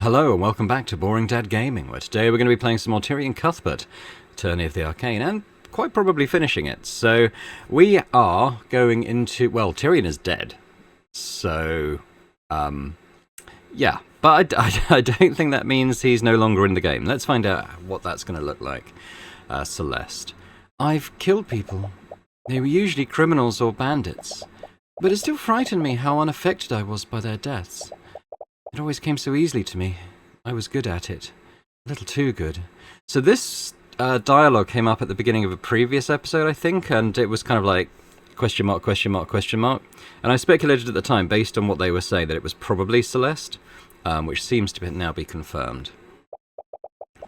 Hello and welcome back to Boring Dad Gaming, where today we're going to be playing some more Tyrion Cuthbert, Attorney of the Arcane, and quite probably finishing it. So we are going into, well, Tyrion is dead, so yeah, but I don't think that means he's no longer in the game. Let's find out what that's going to look like. Celeste. I've killed people. They were usually criminals or bandits, but it still frightened me how unaffected I was by their deaths. It always came so easily to me. I was good at it. A little too good. So this dialogue came up at the beginning of a previous episode, I think, and it was kind of like, question mark, question mark, question mark. And I speculated at the time, based on what they were saying, that it was probably Celeste, which seems to now be confirmed.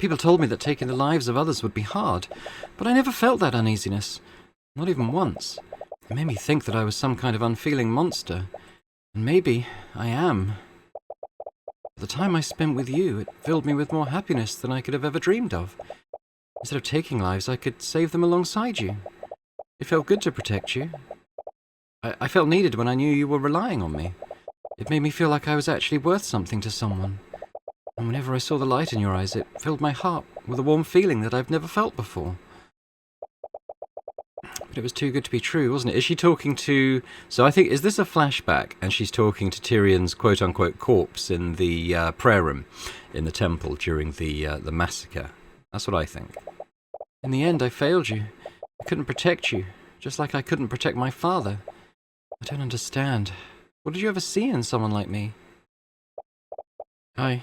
People told me that taking the lives of others would be hard, but I never felt that uneasiness. Not even once. It made me think that I was some kind of unfeeling monster. And maybe I am. The time I spent with you, it filled me with more happiness than I could have ever dreamed of. Instead of taking lives, I could save them alongside you. It felt good to protect you. I felt needed when I knew you were relying on me. It made me feel like I was actually worth something to someone. And whenever I saw the light in your eyes, it filled my heart with a warm feeling that I've never felt before. But it was too good to be true, wasn't it? Is she talking to... So I think, is this a flashback? And she's talking to Tyrion's quote-unquote corpse in the prayer room in the temple during the massacre. That's what I think. In the end, I failed you. I couldn't protect you, just like I couldn't protect my father. I don't understand. What did you ever see in someone like me? I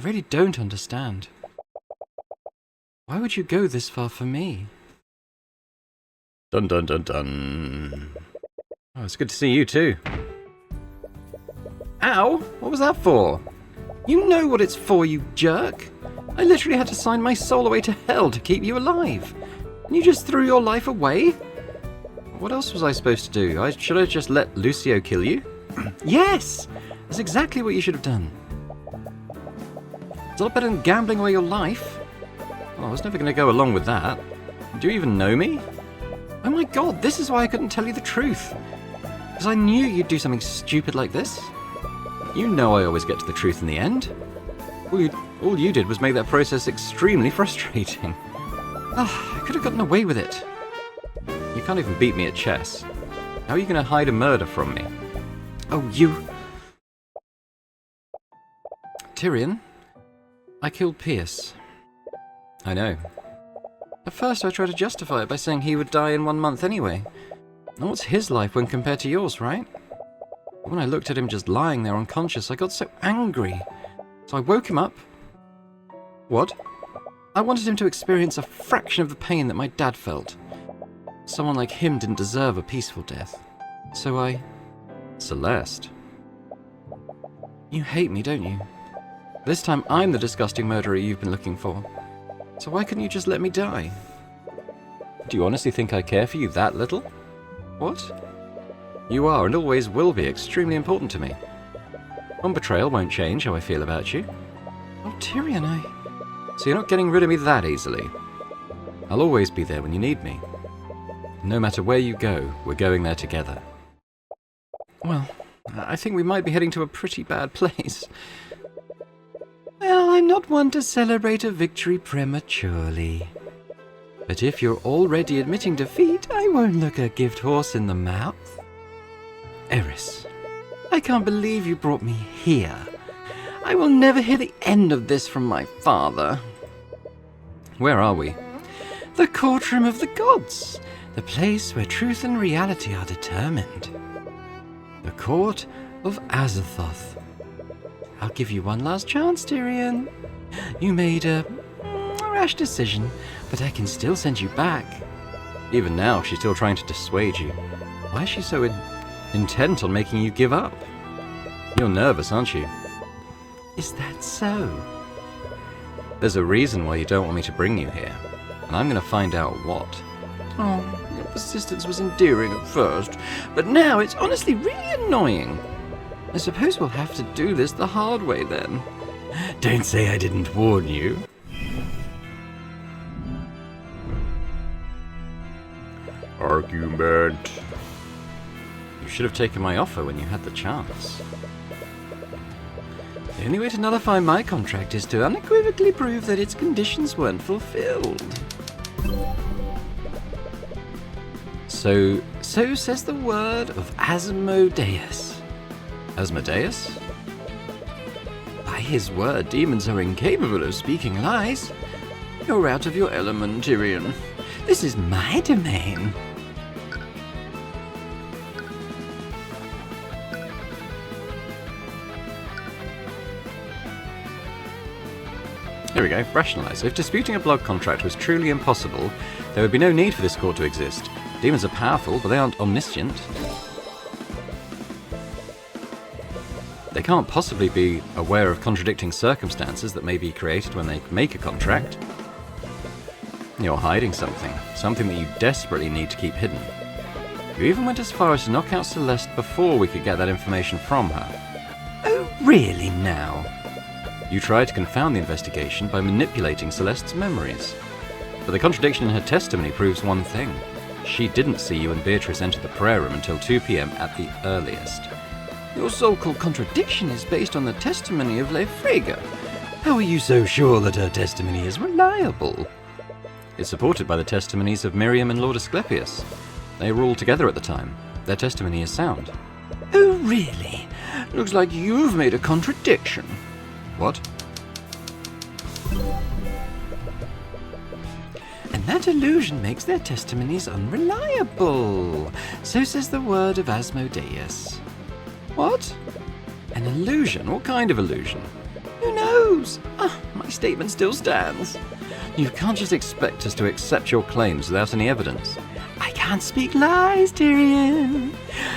really don't understand. Why would you go this far for me? Dun dun dun dun. Oh, it's good to see you too. Ow! What was that for? You know what it's for, you jerk! I literally had to sign my soul away to hell to keep you alive. And you just threw your life away? What else was I supposed to do? Should I just let Lucio kill you? Yes! That's exactly what you should have done. It's a lot better than gambling away your life. Oh, I was never going to go along with that. Do you even know me? Oh my god, this is why I couldn't tell you the truth. Because I knew you'd do something stupid like this. You know I always get to the truth in the end. All you did was make that process extremely frustrating. I could have gotten away with it. You can't even beat me at chess. How are you going to hide a murder from me? Oh, you... Tyrion, I killed Pierce. I know. At first I tried to justify it by saying he would die in 1 month anyway. And what's his life when compared to yours, right? But when I looked at him just lying there unconscious, I got so angry. So I woke him up. What? I wanted him to experience a fraction of the pain that my dad felt. Someone like him didn't deserve a peaceful death. So I... Celeste. You hate me, don't you? This time I'm the disgusting murderer you've been looking for. So why couldn't you just let me die? Do you honestly think I care for you that little? What? You are and always will be extremely important to me. One betrayal won't change how I feel about you. Oh, Tyrion, So you're not getting rid of me that easily. I'll always be there when you need me. No matter where you go, we're going there together. Well, I think we might be heading to a pretty bad place. Well, I'm not one to celebrate a victory prematurely. But if you're already admitting defeat, I won't look a gift horse in the mouth. Eris, I can't believe you brought me here. I will never hear the end of this from my father. Where are we? The courtroom of the gods. The place where truth and reality are determined. The court of Azathoth. I'll give you one last chance, Tyrion. You made a rash decision, but I can still send you back. Even now, she's still trying to dissuade you. Why is she so intent on making you give up? You're nervous, aren't you? Is that so? There's a reason why you don't want me to bring you here, and I'm going to find out what. Oh, your persistence was endearing at first, but now it's honestly really annoying. I suppose we'll have to do this the hard way then. Don't say I didn't warn you. Argument. You should have taken my offer when you had the chance. The only way to nullify my contract is to unequivocally prove that its conditions weren't fulfilled. So says the word of Asmodeus. Asmodeus? By his word, demons are incapable of speaking lies. You're out of your element, Tyrion. This is my domain. Here we go, rationalise. If disputing a blood contract was truly impossible, there would be no need for this court to exist. Demons are powerful, but they aren't omniscient. They can't possibly be aware of contradicting circumstances that may be created when they make a contract. You're hiding something that you desperately need to keep hidden. You even went as far as to knock out Celeste before we could get that information from her. Oh, really now? You tried to confound the investigation by manipulating Celeste's memories. But the contradiction in her testimony proves one thing. She didn't see you and Beatrice enter the prayer room until 2 p.m. at the earliest. Your so-called contradiction is based on the testimony of Le Frega. How are you so sure that her testimony is reliable? It's supported by the testimonies of Miriam and Lord Asclepius. They were all together at the time. Their testimony is sound. Oh, really? Looks like you've made a contradiction. What? And that illusion makes their testimonies unreliable. So says the word of Asmodeus. What? An illusion? What kind of illusion? Who knows? My statement still stands. You can't just expect us to accept your claims without any evidence. I can't speak lies, Tyrion.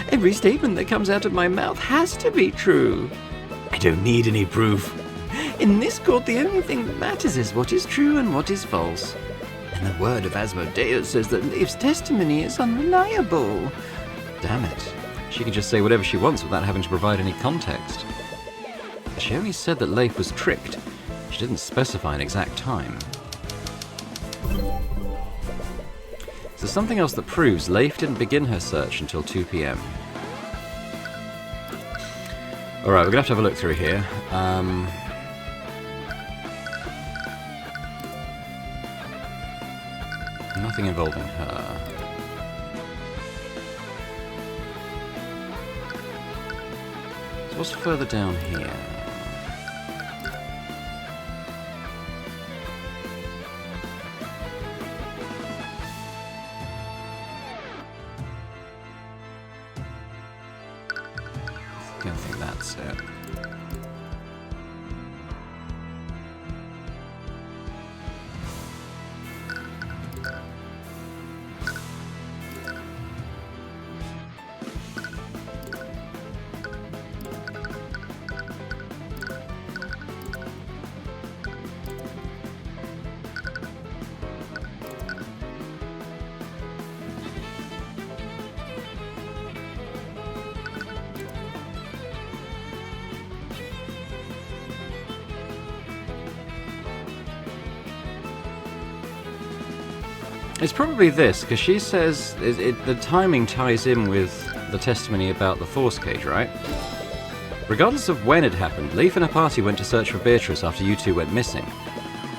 Every statement that comes out of my mouth has to be true. I don't need any proof. In this court, the only thing that matters is what is true and what is false. And the word of Asmodeus says that Leif's testimony is unreliable. Damn it. She can just say whatever she wants without having to provide any context. She only said that Leif was tricked. She didn't specify an exact time. There's something else that proves Leif didn't begin her search until 2 p.m. Alright, we're going to have a look through here. Nothing involving her. So what's further down here? I don't think that's it. It's probably this, because she says the timing ties in with the testimony about the force cage, right? Regardless of when it happened, Leif and her party went to search for Beatrice after you two went missing.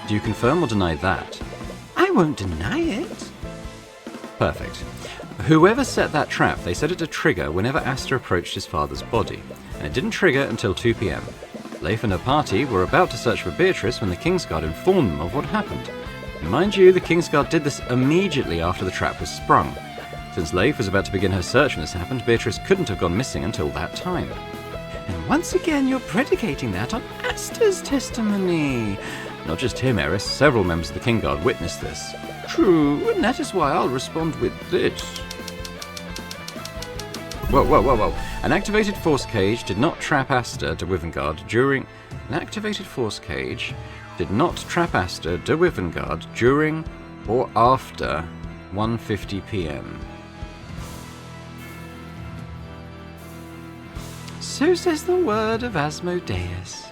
Do you confirm or deny that? I won't deny it. Perfect. Whoever set that trap, they set it to trigger whenever Aster approached his father's body, and it didn't trigger until 2 p.m. Leif and her party were about to search for Beatrice when the Kingsguard informed them of what happened. And mind you, the Kingsguard did this immediately after the trap was sprung. Since Leif was about to begin her search when this happened, Beatrice couldn't have gone missing until that time. And once again, you're predicating that on Aster's testimony. Not just him, Eris. Several members of the Kingsguard witnessed this. True, and that is why I'll respond with this. Whoa. An activated force cage did not trap Aster de Wivengard during... An activated force cage did not trap Aster de Wivengard during or after 1:50 p.m. So says the word of Asmodeus.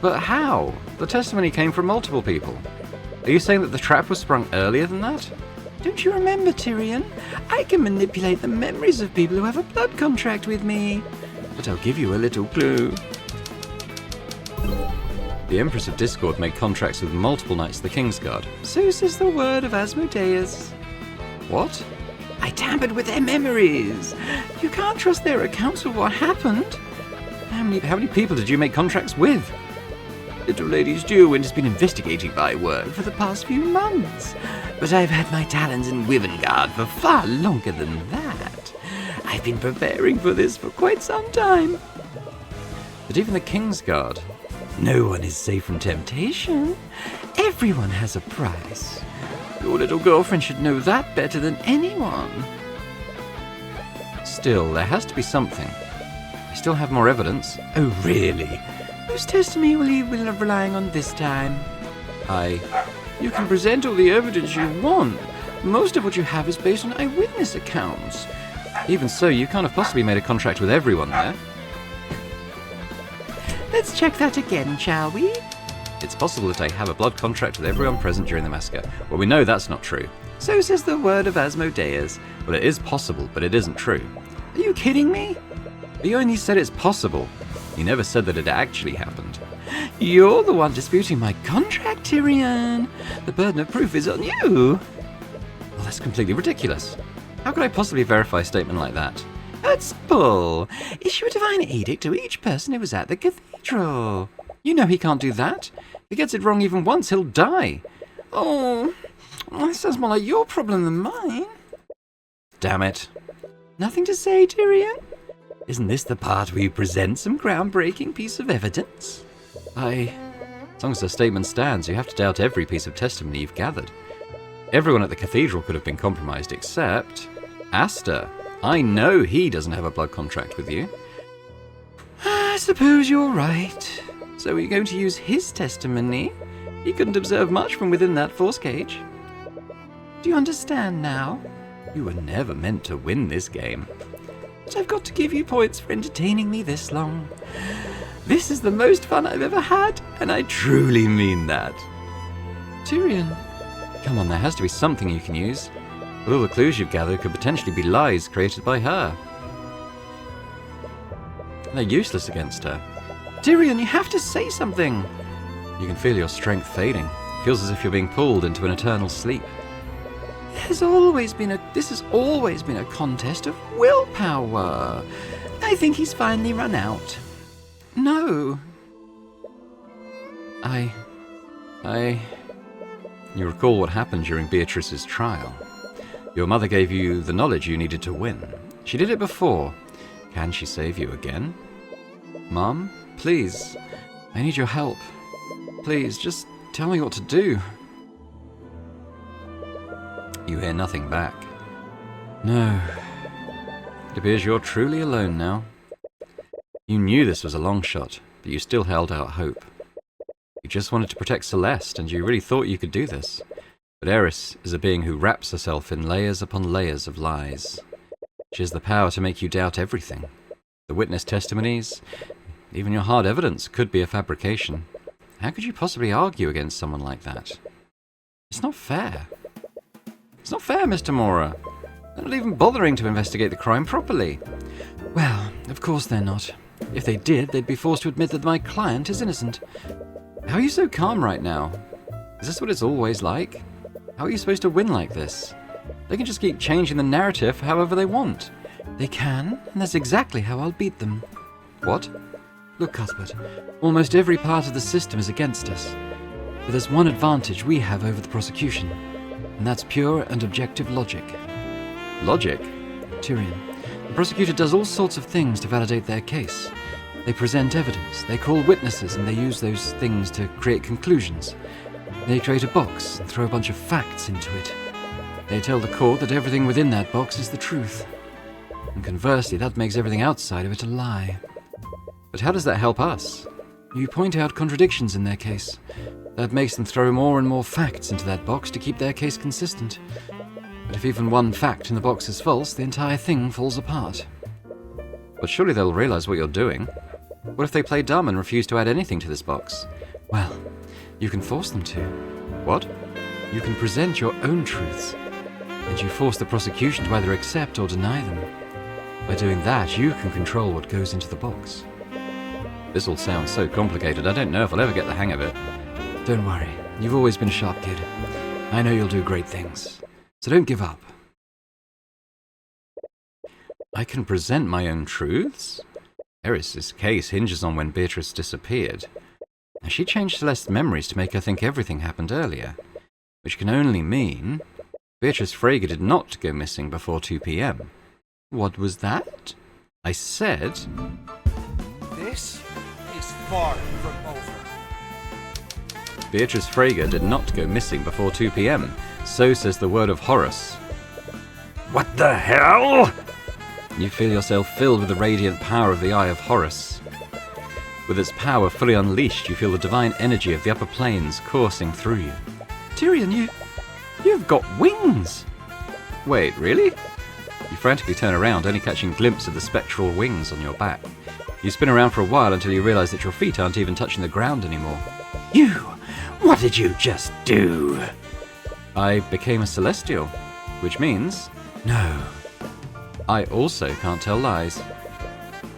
But how? The testimony came from multiple people. Are you saying that the trap was sprung earlier than that? Don't you remember, Tyrion? I can manipulate the memories of people who have a blood contract with me. But I'll give you a little clue. The Empress of Discord made contracts with multiple Knights of the Kingsguard. So says the word of Asmodeus. What? I tampered with their memories. You can't trust their accounts of what happened. How many people did you make contracts with? Little Lady's Derwent has been investigating my work for the past few months, but I've had my talons in Wyvengard for far longer than that. I've been preparing for this for quite some time. But even the Kingsguard, no one is safe from temptation. Everyone has a price. Your little girlfriend should know that better than anyone. Still, there has to be something. I still have more evidence. Oh, really? Whose testimony will you be relying on this time? You can present all the evidence you want. Most of what you have is based on eyewitness accounts. Even so, you can't have possibly made a contract with everyone there. Let's check that again, shall we? It's possible that I have a blood contract with everyone present during the massacre. Well, we know that's not true. So says the word of Asmodeus. Well, it is possible, but it isn't true. Are you kidding me? You only said it's possible. You never said that it actually happened. You're the one disputing my contract, Tyrion. The burden of proof is on you. Well, that's completely ridiculous. How could I possibly verify a statement like that? That's bull. Issue a divine edict to each person who was at the cathedral. You know he can't do that. If he gets it wrong even once, he'll die. Oh, that sounds more like your problem than mine. Damn it. Nothing to say, Tyrion? Isn't this the part where you present some groundbreaking piece of evidence? As long as the statement stands, you have to doubt every piece of testimony you've gathered. Everyone at the cathedral could have been compromised except Aster. I know he doesn't have a blood contract with you. I suppose you're right. So are you going to use his testimony? He couldn't observe much from within that force cage. Do you understand now? You were never meant to win this game. But I've got to give you points for entertaining me this long. This is the most fun I've ever had, and I truly mean that. Tyrion, come on, there has to be something you can use. With all the clues you've gathered could potentially be lies created by her. They're useless against her. Tyrion, you have to say something. You can feel your strength fading. It feels as if you're being pulled into an eternal sleep. This has always been a contest of willpower. I think he's finally run out. No. You recall what happened during Beatrice's trial. Your mother gave you the knowledge you needed to win. She did it before. Can she save you again? Mom, please. I need your help. Please, just tell me what to do. You hear nothing back. No. It appears you're truly alone now. You knew this was a long shot, but you still held out hope. You just wanted to protect Celeste, and you really thought you could do this. But Eris is a being who wraps herself in layers upon layers of lies. She has the power to make you doubt everything. The witness testimonies, even your hard evidence, could be a fabrication. How could you possibly argue against someone like that? It's not fair. It's not fair, Mr. Mora. They're not even bothering to investigate the crime properly. Well, of course they're not. If they did, they'd be forced to admit that my client is innocent. How are you so calm right now? Is this what it's always like? How are you supposed to win like this? They can just keep changing the narrative however they want. They can, and that's exactly how I'll beat them. What? Look, Cuthbert, almost every part of the system is against us. But there's one advantage we have over the prosecution, and that's pure and objective logic. Logic? Tyrion, the prosecutor does all sorts of things to validate their case. They present evidence, they call witnesses, and they use those things to create conclusions. They create a box and throw a bunch of facts into it. They tell the court that everything within that box is the truth. And conversely, that makes everything outside of it a lie. But how does that help us? You point out contradictions in their case. That makes them throw more and more facts into that box to keep their case consistent. But if even one fact in the box is false, the entire thing falls apart. But surely they'll realize what you're doing. What if they play dumb and refuse to add anything to this box? Well, you can force them to. What? You can present your own truths, and you force the prosecution to either accept or deny them. By doing that, you can control what goes into the box. This all sounds so complicated, I don't know if I'll ever get the hang of it. Don't worry, you've always been a sharp kid. I know you'll do great things, so don't give up. I can present my own truths? Eris's case hinges on when Beatrice disappeared. Now, she changed Celeste's memories to make her think everything happened earlier, which can only mean Beatrice Frager did not go missing before 2 p.m. What was that? I said... This is far from over. Beatrice Frager did not go missing before 2 p.m. So says the word of Horus. What the hell? You feel yourself filled with the radiant power of the Eye of Horus. With its power fully unleashed, you feel the divine energy of the upper planes coursing through you. Tyrion, you've got wings! Wait, really? You frantically turn around, only catching a glimpse of the spectral wings on your back. You spin around for a while until you realize that your feet aren't even touching the ground anymore. You! What did you just do? I became a Celestial, which means... No. I also can't tell lies.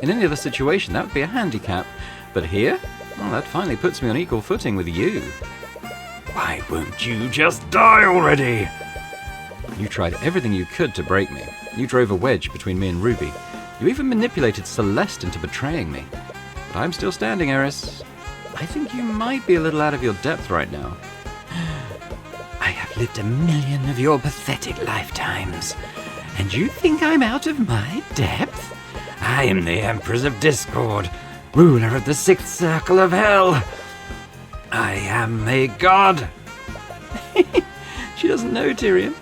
In any other situation, that would be a handicap. But here, well, that finally puts me on equal footing with you. Why won't you just die already? You tried everything you could to break me. You drove a wedge between me and Ruby. You even manipulated Celeste into betraying me. But I'm still standing, Eris. I think you might be a little out of your depth right now. I have lived 1,000,000 of your pathetic lifetimes. And you think I'm out of my depth? I am the Empress of Discord, ruler of the 6th Circle of Hell. I am a god. She doesn't know, Tyrion.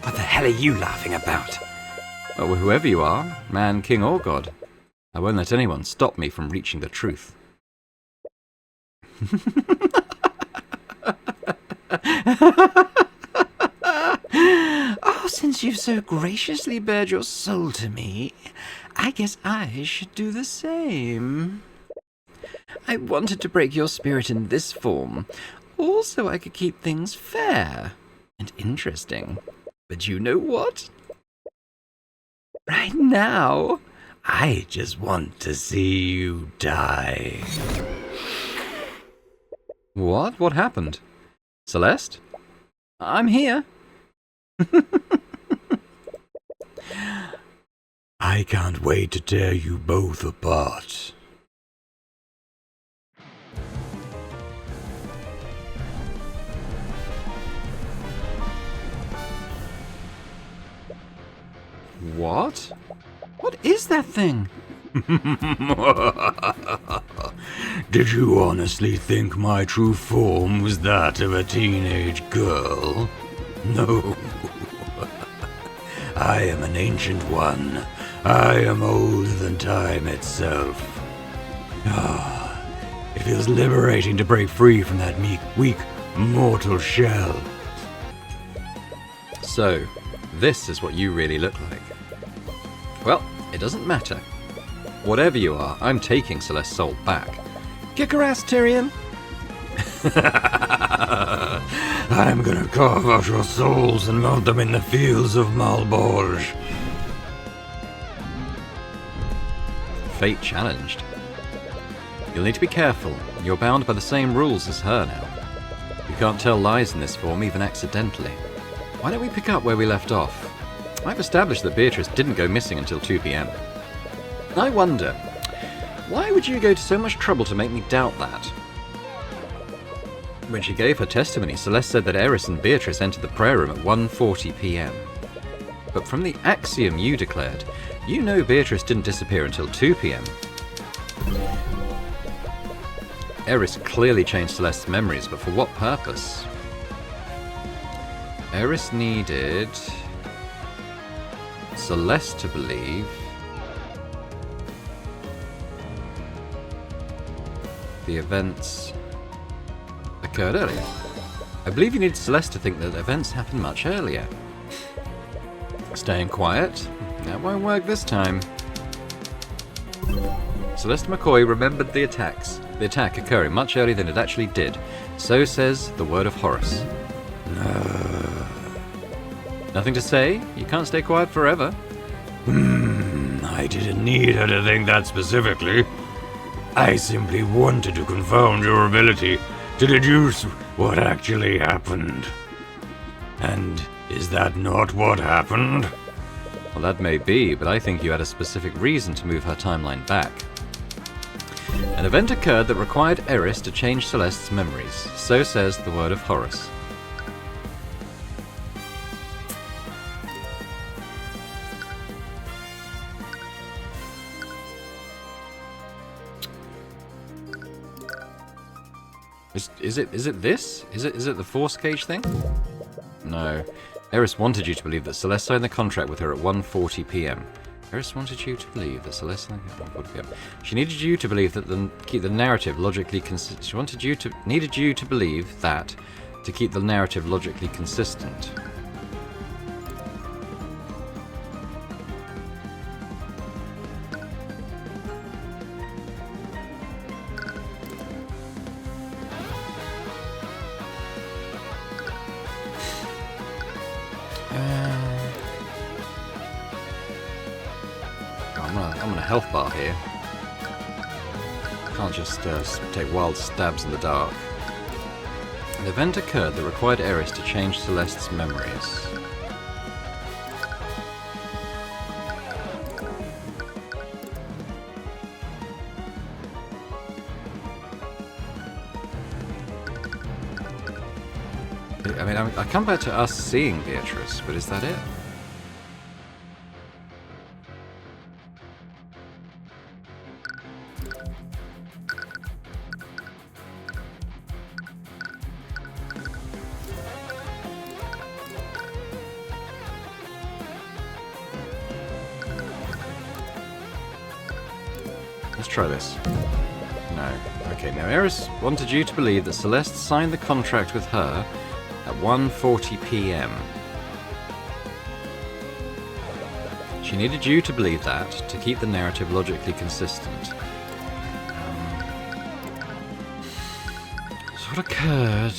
What the hell are you laughing about? Well, whoever you are, man, king or god, I won't let anyone stop me from reaching the truth. Oh, since you've so graciously bared your soul to me, I guess I should do the same. I wanted to break your spirit in this form, also I could keep things fair and interesting. But you know what? Right now, I just want to see you die. What? What happened? Celeste? I'm here. I can't wait to tear you both apart. What? What is that thing? Did you honestly think my true form was that of a teenage girl? No. I am an ancient one. I am older than time itself. Ah, it feels liberating to break free from that weak, mortal shell. So, this is what you really look like. Well, it doesn't matter. Whatever you are, I'm taking Celeste's soul back. Kick her ass, Tyrion! I'm gonna carve out your souls and mount them in the fields of Malborge. Fate challenged. You'll need to be careful. You're bound by the same rules as her now. You can't tell lies in this form, even accidentally. Why don't we pick up where we left off? I've established that Beatrice didn't go missing until 2 p.m. I wonder, why would you go to so much trouble to make me doubt that? When she gave her testimony, Celeste said that Eris and Beatrice entered the prayer room at 1:40 p.m. But from the axiom you declared, you know Beatrice didn't disappear until 2 p.m. Eris clearly changed Celeste's memories, but for what purpose? Eris needed Celeste to believe the events occurred earlier. I believe you needed Celeste to think that events happened much earlier. Staying quiet? That won't work this time. Celeste McCoy remembered the attack occurring much earlier than it actually did. So says the word of Horus. Nothing to say? You can't stay quiet forever. I didn't need her to think that specifically. I simply wanted to confound your ability to deduce what actually happened. And is that not what happened? Well, that may be, but I think you had a specific reason to move her timeline back. An event occurred that required Eris to change Celeste's memories. So says the word of Horus. Is it this? Is it the Force Cage thing? No. Eris wanted you to believe that Celeste signed the contract with her at 1:40 p.m. Eris wanted you to believe that Celeste signed it at 1:40 p.m. She needed you to believe that keep the narrative logically consistent. She needed you to believe that to keep the narrative logically consistent. I'm on a health bar here. Can't just take wild stabs in the dark. An event occurred that required Eris to change Celeste's memories. I mean, I come back to us seeing Beatrice, but is that it? Let's try this. No. Okay, now Eris wanted you to believe that Celeste signed the contract with her at 1:40 p.m. She needed you to believe that to keep the narrative logically consistent. So what occurred?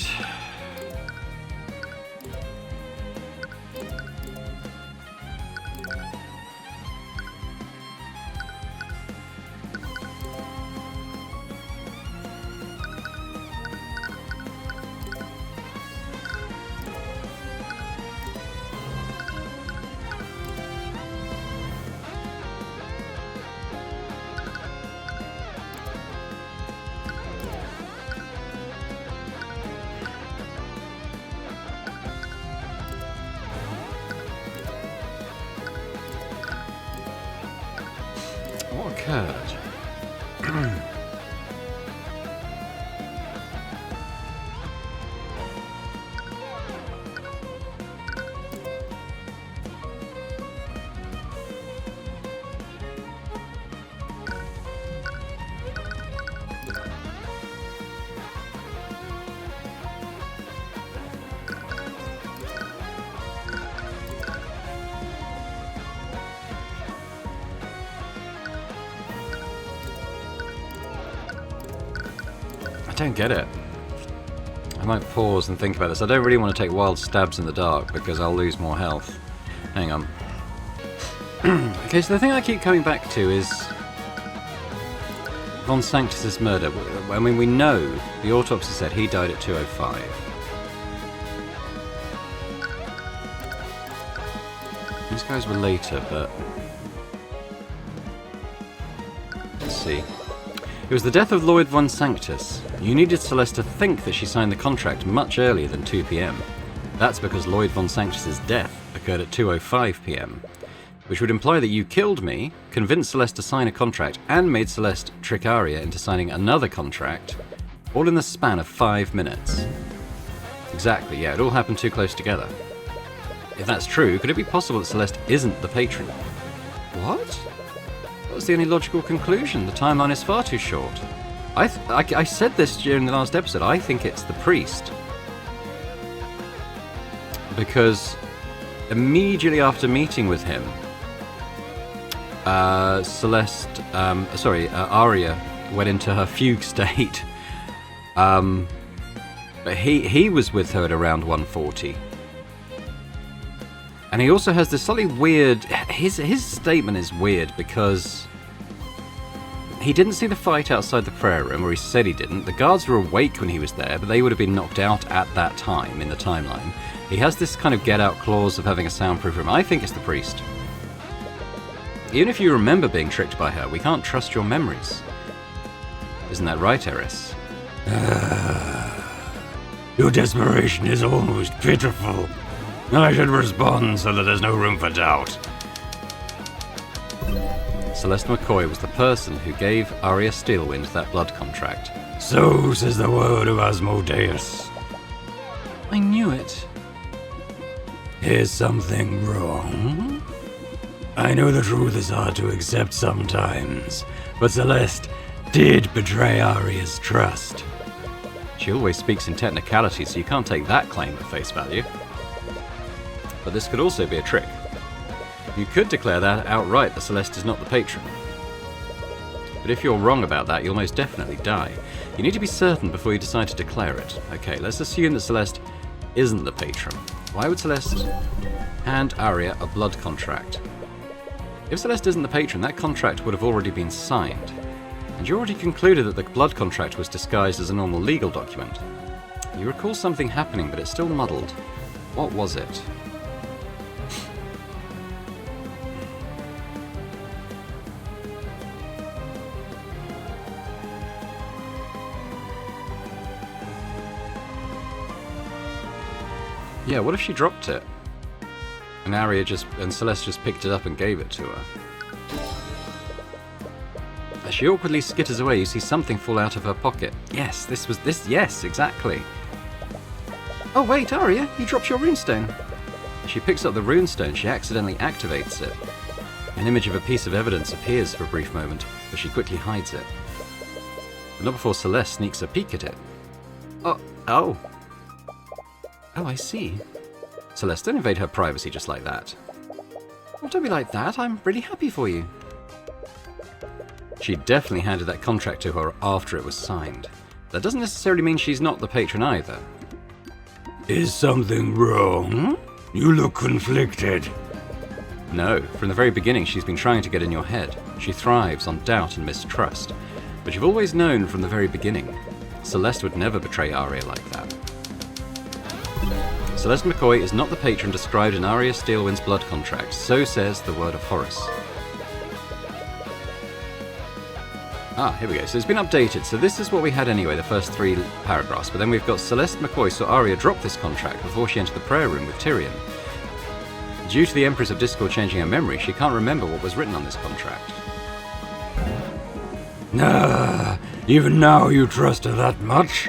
What occurred? I don't get it. I might pause and think about this. I don't really want to take wild stabs in the dark because I'll lose more health. Hang on. Okay, so the thing I keep coming back to is Von Sanctus's murder. I mean, we know the autopsy said he died at 2:05. These guys were later, but let's see. It was the death of Lloyd Von Sanctus. You needed Celeste to think that she signed the contract much earlier than 2 p.m. That's because Lloyd Von Sanctus's death occurred at 2:05 p.m, which would imply that you killed me, convinced Celeste to sign a contract, and made Celeste trick Arya into signing another contract, all in the span of 5 minutes. Exactly, yeah, it all happened too close together. If that's true, could it be possible that Celeste isn't the patron? What? That's the only logical conclusion. The timeline is far too short. I said this during the last episode. I think it's the priest. Because immediately after meeting with him, Arya went into her fugue state. But he was with her at around 1:40. And he also has this slightly weird... His statement is weird because He didn't see the fight outside the prayer room, or he said he didn't. The guards were awake when he was there, but they would have been knocked out at that time in the timeline. He has this kind of get-out clause of having a soundproof room. I think it's the priest. Even if you remember being tricked by her, we can't trust your memories. Isn't that right, Eris? Your desperation is almost pitiful. I should respond so that there's no room for doubt. Celeste McCoy was the person who gave Arya Steelwind that blood contract. So says the word of Asmodeus. I knew it. Is something wrong? I know the truth is hard to accept sometimes, but Celeste did betray Arya's trust. She always speaks in technicality, so you can't take that claim at face value. But this could also be a trick. You could declare that outright that Celeste is not the patron. But if you're wrong about that, you'll most definitely die. You need to be certain before you decide to declare it. Okay, let's assume that Celeste isn't the patron. Why would Celeste hand Arya a blood contract? If Celeste isn't the patron, that contract would have already been signed. And you already concluded that the blood contract was disguised as a normal legal document. You recall something happening, but it's still muddled. What was it? Yeah, what if she dropped it? And Celeste just picked it up and gave it to her. As she awkwardly skitters away, you see something fall out of her pocket. Yes, yes, exactly. Oh wait, Arya, you dropped your runestone. As she picks up the runestone, she accidentally activates it. An image of a piece of evidence appears for a brief moment, but she quickly hides it. But not before Celeste sneaks a peek at it. Oh, I see. Celeste, don't invade her privacy just like that. Well, don't be like that. I'm really happy for you. She definitely handed that contract to her after it was signed. That doesn't necessarily mean she's not the patron either. Is something wrong? You look conflicted. No, from the very beginning she's been trying to get in your head. She thrives on doubt and mistrust. But you've always known from the very beginning, Celeste would never betray Arya like that. Celeste McCoy is not the patron described in Arya Steelwind's blood contract, so says the word of Horus. Here we go. So it's been updated. So this is what we had anyway, the first 3 paragraphs. But then we've got Celeste McCoy saw Arya drop this contract before she entered the prayer room with Tyrion. Due to the Empress of Discord changing her memory, she can't remember what was written on this contract. Even now you trust her that much?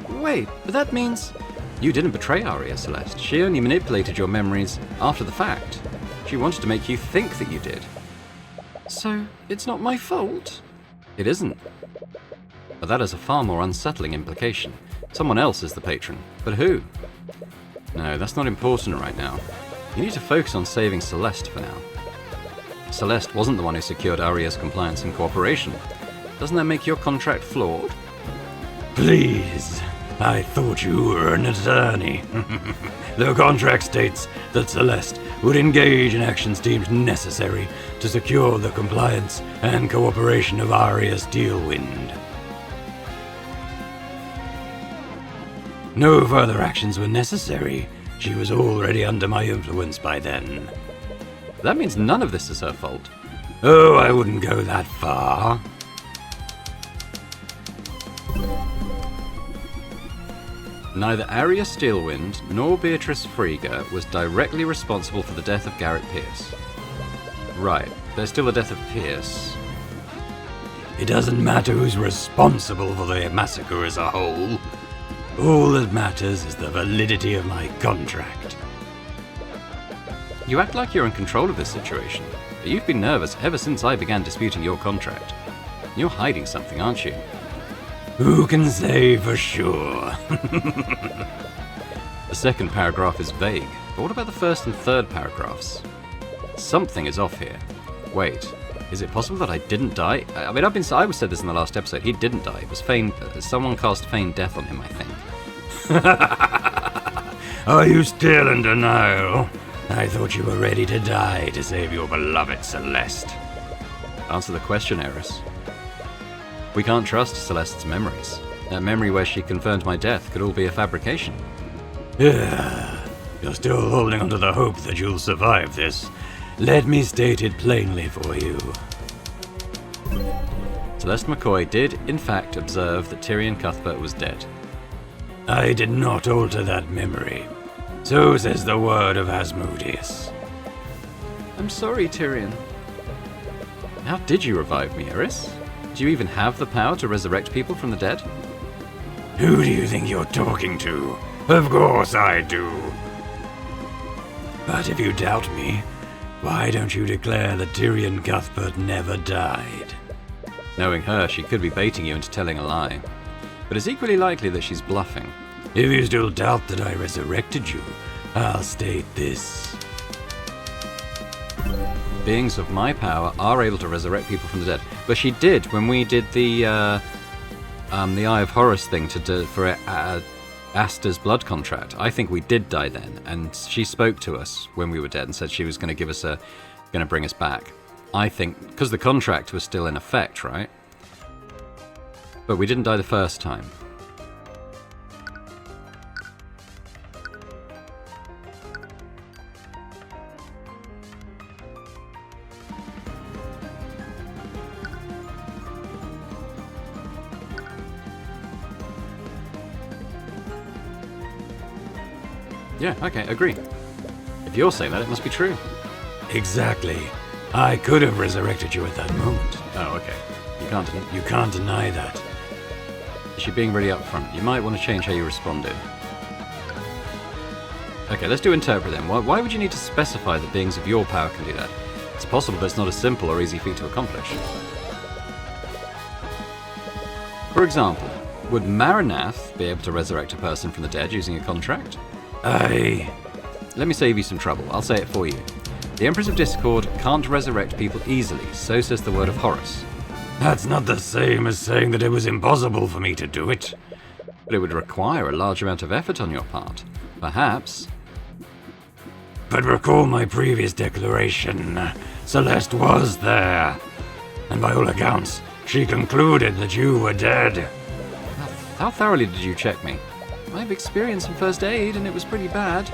Wait, but that means you didn't betray Arya, Celeste. She only manipulated your memories after the fact. She wanted to make you think that you did. So, it's not my fault? It isn't. But that has a far more unsettling implication. Someone else is the patron. But who? No, that's not important right now. You need to focus on saving Celeste for now. Celeste wasn't the one who secured Arya's compliance and cooperation. Doesn't that make your contract flawed? Please, I thought you were an attorney. The contract states that Celeste would engage in actions deemed necessary to secure the compliance and cooperation of Arya Steelwind. No further actions were necessary. She was already under my influence by then. That means none of this is her fault. Oh, I wouldn't go that far. Neither Arya Steelwind nor Beatrice Frigga was directly responsible for the death of Garrett Pierce. Right, there's still the death of Pierce. It doesn't matter who's responsible for the massacre as a whole. All that matters is the validity of my contract. You act like you're in control of this situation, but you've been nervous ever since I began disputing your contract. You're hiding something, aren't you? Who can say for sure? The second paragraph is vague, but what about the first and third paragraphs? Something is off here. Wait, is it possible that I didn't die? I mean, I said this in the last episode. He didn't die. It was feigned. Someone cast feigned death on him, I think. Are you still in denial? I thought you were ready to die to save your beloved Celeste. Answer the question, Eris. We can't trust Celeste's memories. That memory where she confirmed my death could all be a fabrication. You're still holding onto the hope that you'll survive this. Let me state it plainly for you. Celeste McCoy did, in fact, observe that Tyrion Cuthbert was dead. I did not alter that memory. So says the word of Asmodeus. I'm sorry, Tyrion. How did you revive me, Eris? Do you even have the power to resurrect people from the dead? Who do you think you're talking to? Of course I do. But if you doubt me, why don't you declare that Tyrion Cuthbert never died? Knowing her, she could be baiting you into telling a lie. But it's equally likely that she's bluffing. If you still doubt that I resurrected you, I'll state this. Beings of my power are able to resurrect people from the dead. But she did when we did the Eye of Horus thing for Aster's blood contract. I think we did die then, and she spoke to us when we were dead and said she was going to bring us back. I think because the contract was still in effect, right? But we didn't die the first time. Yeah, okay, agree. If you're saying that, it must be true. Exactly. I could have resurrected you at that moment. Oh, okay. You can't deny that. Is she being really upfront? You might want to change how you responded. Okay, let's do interpret then. Why would you need to specify that beings of your power can do that? It's possible, but it's not a simple or easy feat to accomplish. For example, would Marinath be able to resurrect a person from the dead using a contract? Let me save you some trouble. I'll say it for you. The Empress of Discord can't resurrect people easily, so says the word of Horus. That's not the same as saying that it was impossible for me to do it. But it would require a large amount of effort on your part. Perhaps. But recall my previous declaration. Celeste was there. And by all accounts, she concluded that you were dead. How thoroughly did you check me? I have experience in first aid, and it was pretty bad.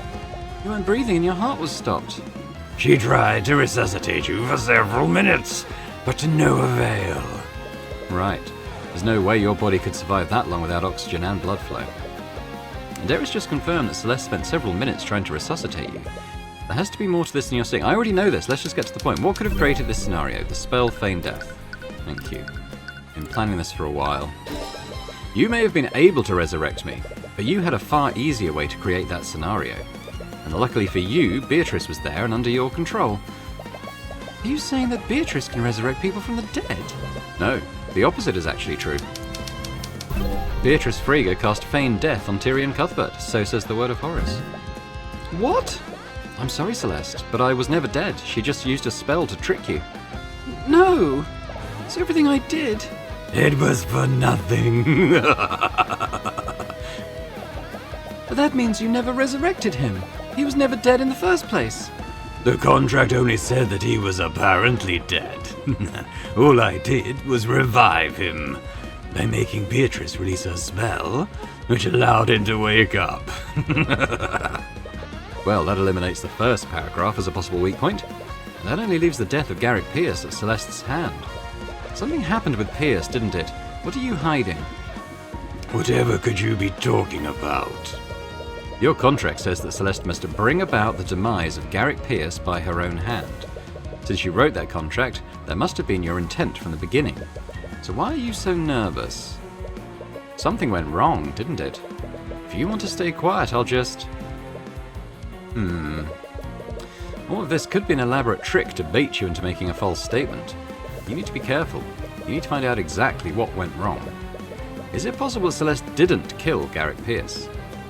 You weren't breathing and your heart was stopped. She tried to resuscitate you for several minutes, but to no avail. Right. There's no way your body could survive that long without oxygen and blood flow. And Eris just confirmed that Celeste spent several minutes trying to resuscitate you. There has to be more to this than you're seeing. I already know this. Let's just get to the point. What could have created this scenario? The spell Feign Death. Thank you. Been planning this for a while. You may have been able to resurrect me, but you had a far easier way to create that scenario. And luckily for you, Beatrice was there and under your control. Are you saying that Beatrice can resurrect people from the dead? No, the opposite is actually true. Beatrice Frigga cast Feign Death on Tyrion Cuthbert, so says the word of Horus. What? I'm sorry, Celeste, but I was never dead. She just used a spell to trick you. No! It's everything I did. It was for nothing. But that means you never resurrected him. He was never dead in the first place. The contract only said that he was apparently dead. All I did was revive him by making Beatrice release a spell, which allowed him to wake up. Well, that eliminates the first paragraph as a possible weak point. That only leaves the death of Garrick Pierce at Celeste's hand. Something happened with Pierce, didn't it? What are you hiding? Whatever could you be talking about? Your contract says that Celeste must bring about the demise of Garrick Pierce by her own hand. Since you wrote that contract, that must have been your intent from the beginning. So why are you so nervous? Something went wrong, didn't it? If you want to stay quiet, I'll just... All of this could be an elaborate trick to bait you into making a false statement. You need to be careful. You need to find out exactly what went wrong. Is it possible Celeste didn't kill Garrick Pierce?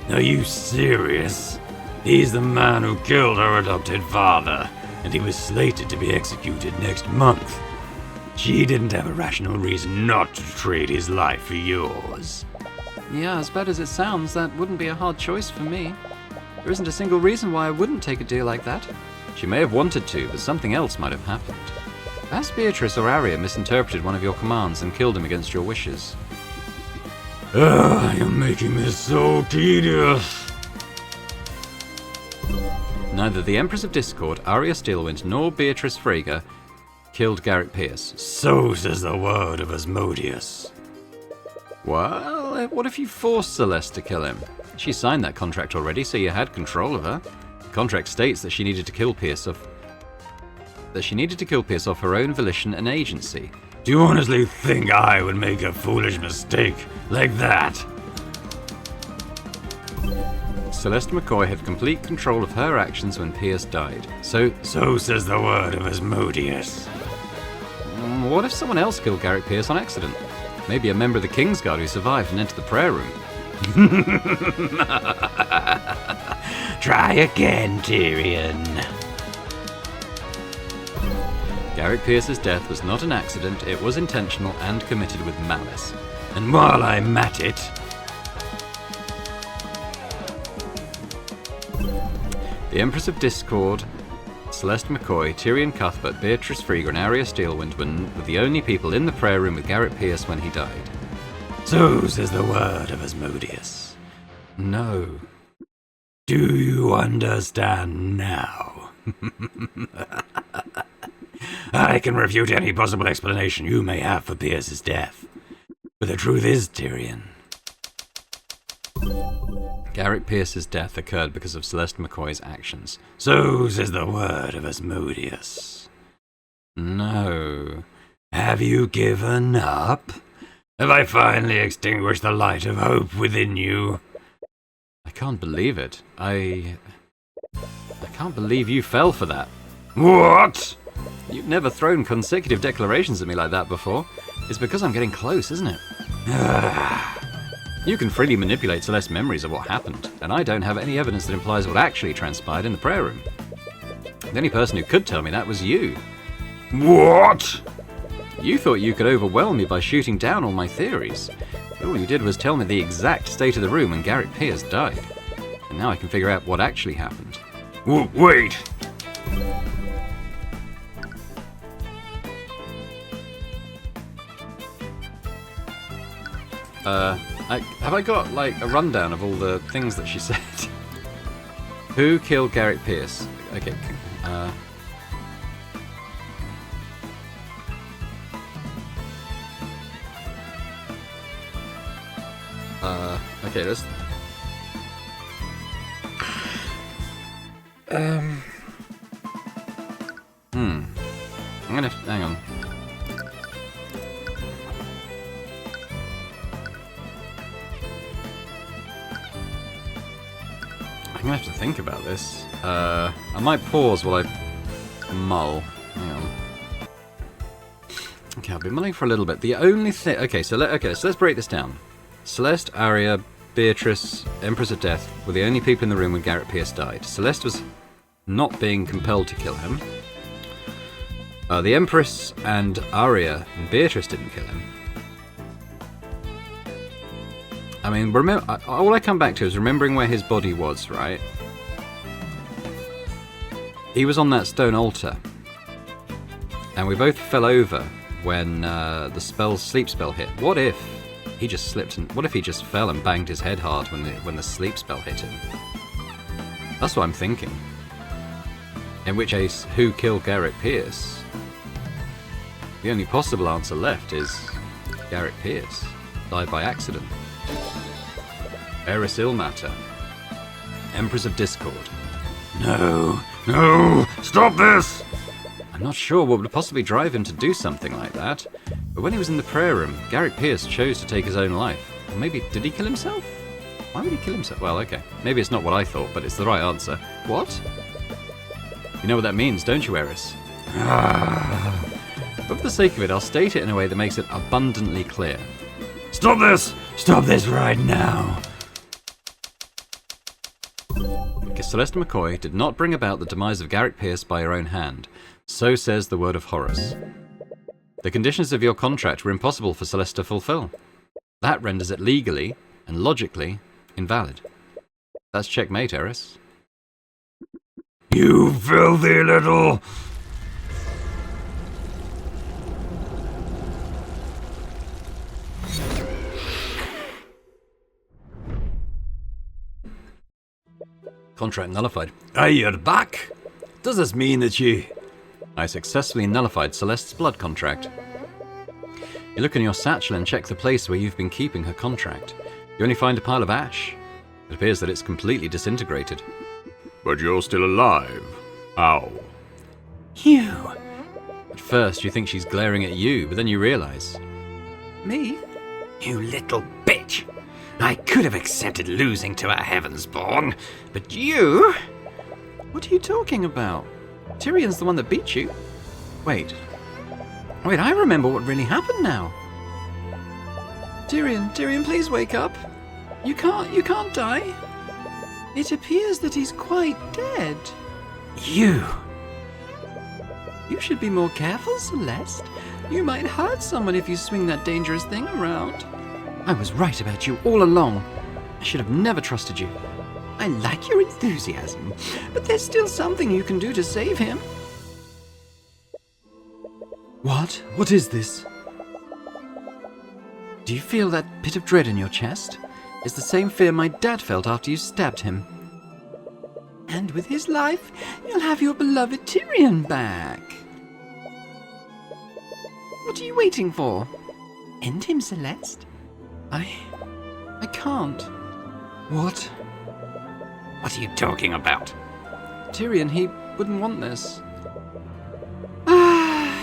Are you serious? He's the man who killed her adopted father, and he was slated to be executed next month. She didn't have a rational reason not to trade his life for yours. Yeah, as bad as it sounds, that wouldn't be a hard choice for me. There isn't a single reason why I wouldn't take a deal like that. She may have wanted to, but something else might have happened. Has Beatrice or Arya misinterpreted one of your commands and killed him against your wishes? You're making this so tedious. Neither the Empress of Discord, Arya Steelwind, nor Beatrice Frege killed Garrett Pierce. So says the word of Asmodeus. Well, what if you forced Celeste to kill him? She signed that contract already, so you had control of her. The contract states that she needed to kill Pierce of her own volition and agency. Do you honestly think I would make a foolish mistake like that? Celeste McCoy had complete control of her actions when Pierce died. So says the word of Asmodeus. What if someone else killed Garrett Pierce on accident? Maybe a member of the Kingsguard who survived and entered the prayer room. Try again, Tyrion. Garrett Pierce's death was not an accident, it was intentional and committed with malice. And while I'm at it... The Empress of Discord, Celeste McCoy, Tyrion Cuthbert, Beatrice Frege, and Arya Steelwind were the only people in the prayer room with Garrett Pierce when he died. So says the word of Asmodeus. No. Do you understand now? I can refute any possible explanation you may have for Pierce's death. But the truth is, Tyrion, Garrett Pierce's death occurred because of Celeste McCoy's actions. So says the word of Asmodeus. No. Have you given up? Have I finally extinguished the light of hope within you? I can't believe it. I can't believe you fell for that. What? You've never thrown consecutive declarations at me like that before. It's because I'm getting close, isn't it? You can freely manipulate Celeste's memories of what happened, and I don't have any evidence that implies what actually transpired in the prayer room. The only person who could tell me that was you. What? You thought you could overwhelm me by shooting down all my theories. But all you did was tell me the exact state of the room when Garrett Pierce died. And now I can figure out what actually happened. Wait! Have I got, like, a rundown of all the things that she said? Who killed Garrett Pierce? Okay, okay, let's... I'm gonna... hang on. I'm gonna have to think about this. I might pause while I mull. Hang on. Okay, I'll be mulling for a little bit. The only thing... Okay, so let's break this down. Celeste, Arya, Beatrice, Empress of Death were the only people in the room when Garrett Pierce died. Celeste was not being compelled to kill him. The Empress and Arya and Beatrice didn't kill him. I mean, all I come back to is remembering where his body was, right? He was on that stone altar. And we both fell over when the sleep spell hit. What if he just slipped and... What if he just fell and banged his head hard when the sleep spell hit him? That's what I'm thinking. In which case, who killed Garrett Pierce? The only possible answer left is Garrett Pierce. Died by accident. Eris Ilmater. Empress of Discord. No, stop this! I'm not sure what would possibly drive him to do something like that, but when he was in the prayer room, Garrett Pierce chose to take his own life. Or maybe, did he kill himself? Why would he kill himself? Well, okay. Maybe it's not what I thought, but it's the right answer. What? You know what that means, don't you, Eris? But for the sake of it, I'll state it in a way that makes it abundantly clear. Stop this! Stop this right now! Celeste McCoy did not bring about the demise of Garrett Pierce by her own hand. So says the word of Horus. The conditions of your contract were impossible for Celeste to fulfill. That renders it legally and logically invalid. That's checkmate, Eris. You filthy little... Contract nullified. Aye, you're back. Does this mean that you... I successfully nullified Celeste's blood contract. You look in your satchel and check the place where you've been keeping her contract. You only find a pile of ash. It appears that it's completely disintegrated. But you're still alive. How? You. At first, you think she's glaring at you, but then you realize. Me? You little bitch. I could have accepted losing to a Heavensborn, but you... What are you talking about? Tyrion's the one that beat you. Wait, I remember what really happened now. Tyrion, please wake up. You can't die. It appears that he's quite dead. You. You should be more careful, Celeste. You might hurt someone if you swing that dangerous thing around. I was right about you all along. I should have never trusted you. I like your enthusiasm, but there's still something you can do to save him. What? What is this? Do you feel that pit of dread in your chest? It's the same fear my dad felt after you stabbed him. And with his life, you'll have your beloved Tyrion back. What are you waiting for? End him, Celeste? I can't. What? What are you talking about? Tyrion, he wouldn't want this.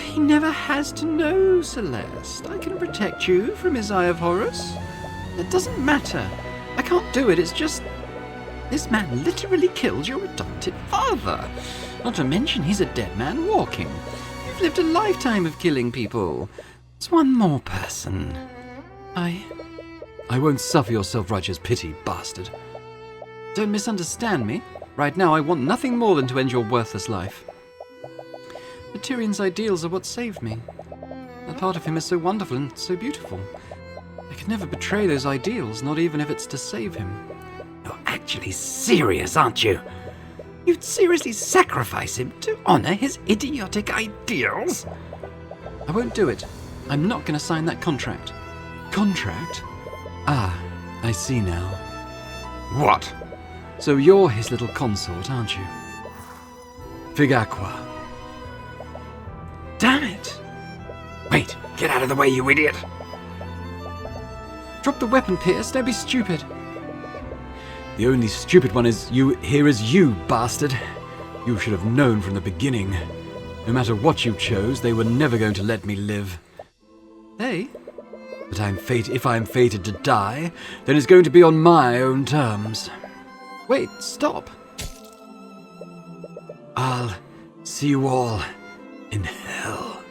He never has to know, Celeste. I can protect you from his Eye of Horus. It doesn't matter. I can't do it, it's just... This man literally killed your adopted father. Not to mention he's a dead man walking. You've lived a lifetime of killing people. It's one more person. I won't suffer your self-righteous pity, bastard. Don't misunderstand me. Right now I want nothing more than to end your worthless life. But Tyrion's ideals are what saved me. That part of him is so wonderful and so beautiful. I could never betray those ideals, not even if it's to save him. You're actually serious, aren't you? You'd seriously sacrifice him to honor his idiotic ideals? I won't do it. I'm not going to sign that contract. Contract? Ah, I see now. What? So you're his little consort, aren't you? Figacqua. Damn it! Wait, get out of the way, you idiot! Drop the weapon, Pierce. Don't be stupid. The only stupid one is you, bastard. You should have known from the beginning. No matter what you chose, they were never going to let me live. They? But if I'm fated to die, then it's going to be on my own terms. Wait, stop. I'll see you all in hell.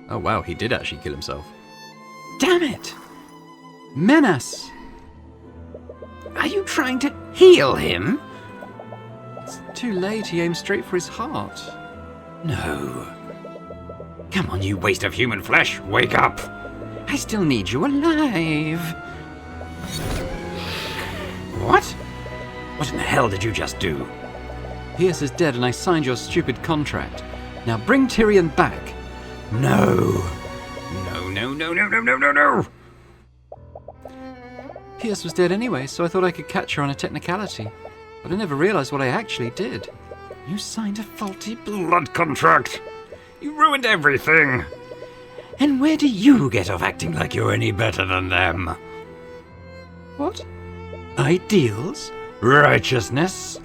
Oh wow, he did actually kill himself. Damn it! Menace! Are you trying to heal him? It's too late, he aimed straight for his heart. No. Come on, you waste of human flesh, wake up! I still need you alive. What? What in the hell did you just do? Pierce is dead and I signed your stupid contract. Now bring Tyrion back. No. No. Pierce was dead anyway, so I thought I could catch her on a technicality. But I never realized what I actually did. You signed a faulty blood contract. You ruined everything. And where do you get off acting like you're any better than them? What? Ideals? Righteousness?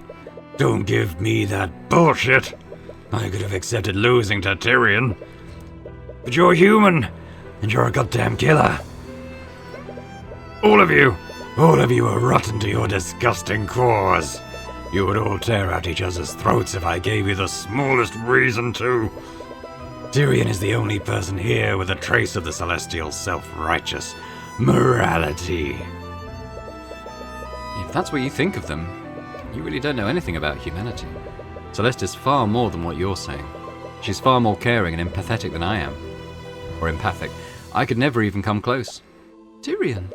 Don't give me that bullshit. I could have accepted losing to Tyrion. But you're human, and you're a goddamn killer. All of you are rotten to your disgusting cores. You would all tear out each other's throats if I gave you the smallest reason to. Tyrion is the only person here with a trace of the celestial self-righteous morality. If that's what you think of them, you really don't know anything about humanity. Celeste is far more than what you're saying. She's far more caring and empathetic than I am. Or empathic. I could never even come close. Tyrion.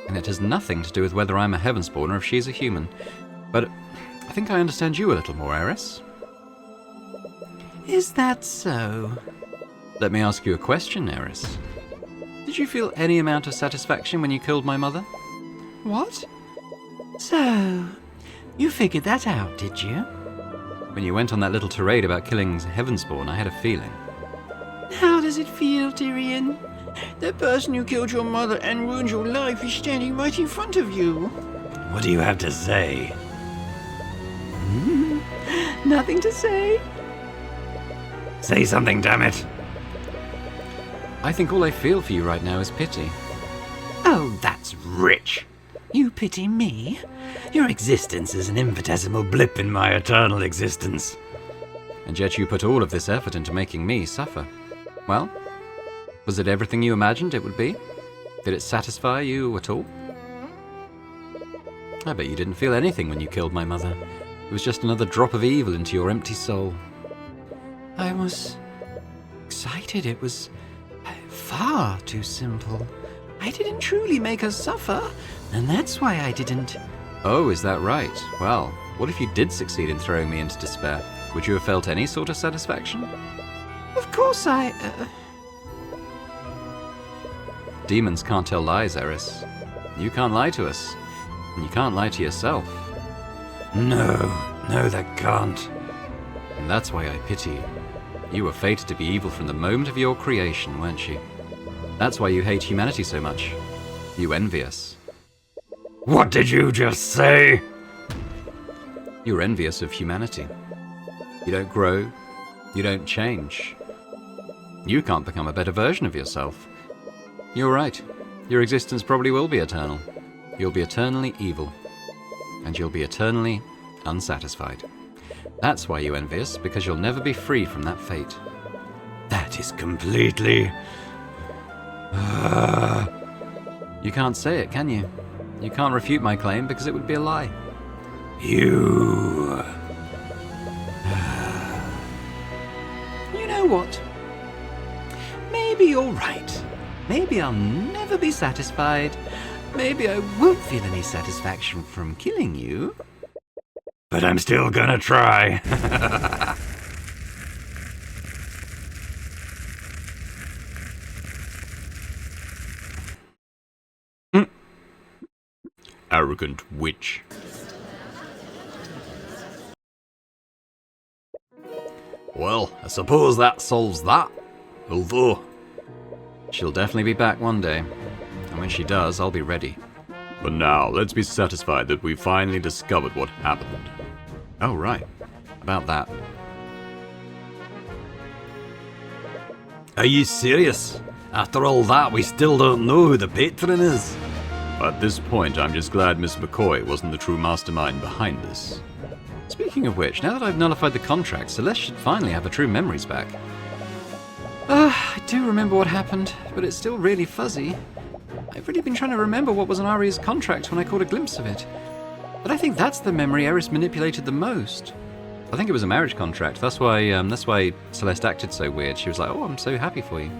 And it has nothing to do with whether I'm a Heavensborn or if she's a human. But I think I understand you a little more, Eris. Is that so? Let me ask you a question, Eris. Did you feel any amount of satisfaction when you killed my mother? What? So, You figured that out, did you? When you went on that little tirade about killing Heavenspawn, I had a feeling. How does it feel, Tyrion? The person who killed your mother and ruined your life is standing right in front of you. What do you have to say? Nothing to say. Say something, damn it! I think all I feel for you right now is pity. Oh, that's rich. You pity me? Your existence is an infinitesimal blip in my eternal existence. And yet you put all of this effort into making me suffer. Well, was it everything you imagined it would be? Did it satisfy you at all? I bet you didn't feel anything when you killed my mother. It was just another drop of evil into your empty soul. I was excited. It was far too simple. I didn't truly make her suffer, and that's why I didn't. Oh, is that right? Well, what if you did succeed in throwing me into despair? Would you have felt any sort of satisfaction? Of course Demons can't tell lies, Eris. You can't lie to us. And you can't lie to yourself. No, they can't. And that's why I pity you. You were fated to be evil from the moment of your creation, weren't you? That's why you hate humanity so much. You envy us. What did you just say? You're envious of humanity. You don't grow. You don't change. You can't become a better version of yourself. You're right. Your existence probably will be eternal. You'll be eternally evil. And you'll be eternally unsatisfied. That's why you envy us, because you'll never be free from that fate. That is completely... You can't say it, can you? You can't refute my claim because it would be a lie. You... You know what? Maybe you're right. Maybe I'll never be satisfied. Maybe I won't feel any satisfaction from killing you. But I'm still gonna try. Arrogant witch. Well, I suppose that solves that. Although... She'll definitely be back one day. And when she does, I'll be ready. But now, let's be satisfied that we finally discovered what happened. Oh, right. About that. Are you serious? After all that, we still don't know who the Patron is. At this point, I'm just glad Miss McCoy wasn't the true mastermind behind this. Speaking of which, now that I've nullified the contract, Celeste should finally have her true memories back. I do remember what happened, but it's still really fuzzy. I've really been trying to remember what was on Aria's contract when I caught a glimpse of it. But I think that's the memory Eris manipulated the most. I think it was a marriage contract. That's why Celeste acted so weird. She was like, "Oh, I'm so happy for you."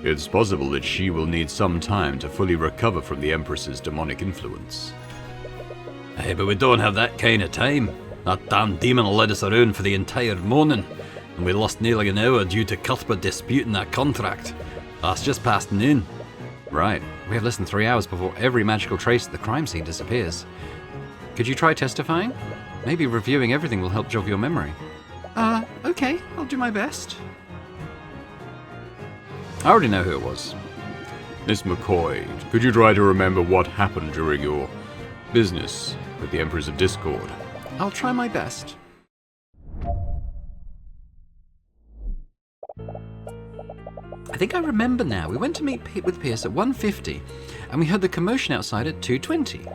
It's possible that she will need some time to fully recover from the Empress's demonic influence. Hey, but we don't have that kind of time. That damn demon led us around for the entire morning, and we lost nearly an hour due to Cuthbert disputing that contract. That's just past noon. Right. We have less than 3 hours before every magical trace at the crime scene disappears. Could you try testifying? Maybe reviewing everything will help jog your memory. Okay, I'll do my best. I already know who it was. Miss McCoy, could you try to remember what happened during your business with the Empress of Discord? I'll try my best. I think I remember now. We went to meet with Pierce at 1:50, and we heard the commotion outside at 2:20.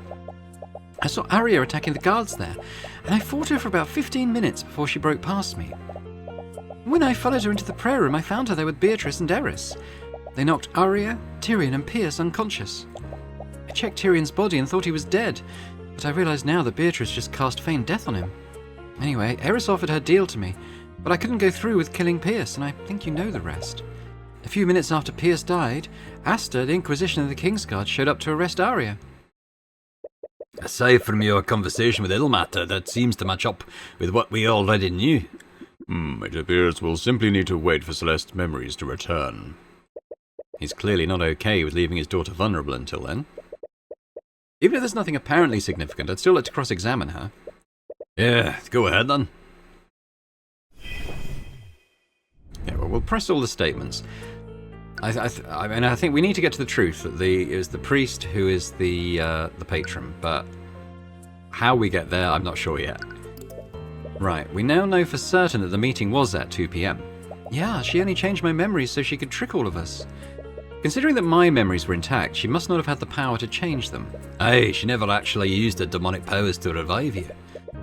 I saw Aria attacking the guards there, and I fought her for about 15 minutes before she broke past me. When I followed her into the prayer room, I found her there with Beatrice and Eris. They knocked Aria, Tyrion, and Pierce unconscious. I checked Tyrion's body and thought he was dead, but I realized now that Beatrice just cast feigned death on him. Anyway, Eris offered her deal to me, but I couldn't go through with killing Pierce, and I think you know the rest. A few minutes after Pierce died, Aster, the Inquisition of the Kingsguard, showed up to arrest Aria. Aside from your conversation with Ilmater, that seems to match up with what we already knew. It appears we'll simply need to wait for Celeste's memories to return. He's clearly not okay with leaving his daughter vulnerable until then. Even if there's nothing apparently significant, I'd still like to cross-examine her. Yeah, go ahead then. Yeah, well, we'll press all the statements. I mean, I think we need to get to the truth that it was the priest who is the patron, but how we get there, I'm not sure yet. Right, we now know for certain that the meeting was at 2 PM. Yeah, she only changed my memories so she could trick all of us. Considering that my memories were intact, she must not have had the power to change them. Aye, she never actually used her demonic powers to revive you.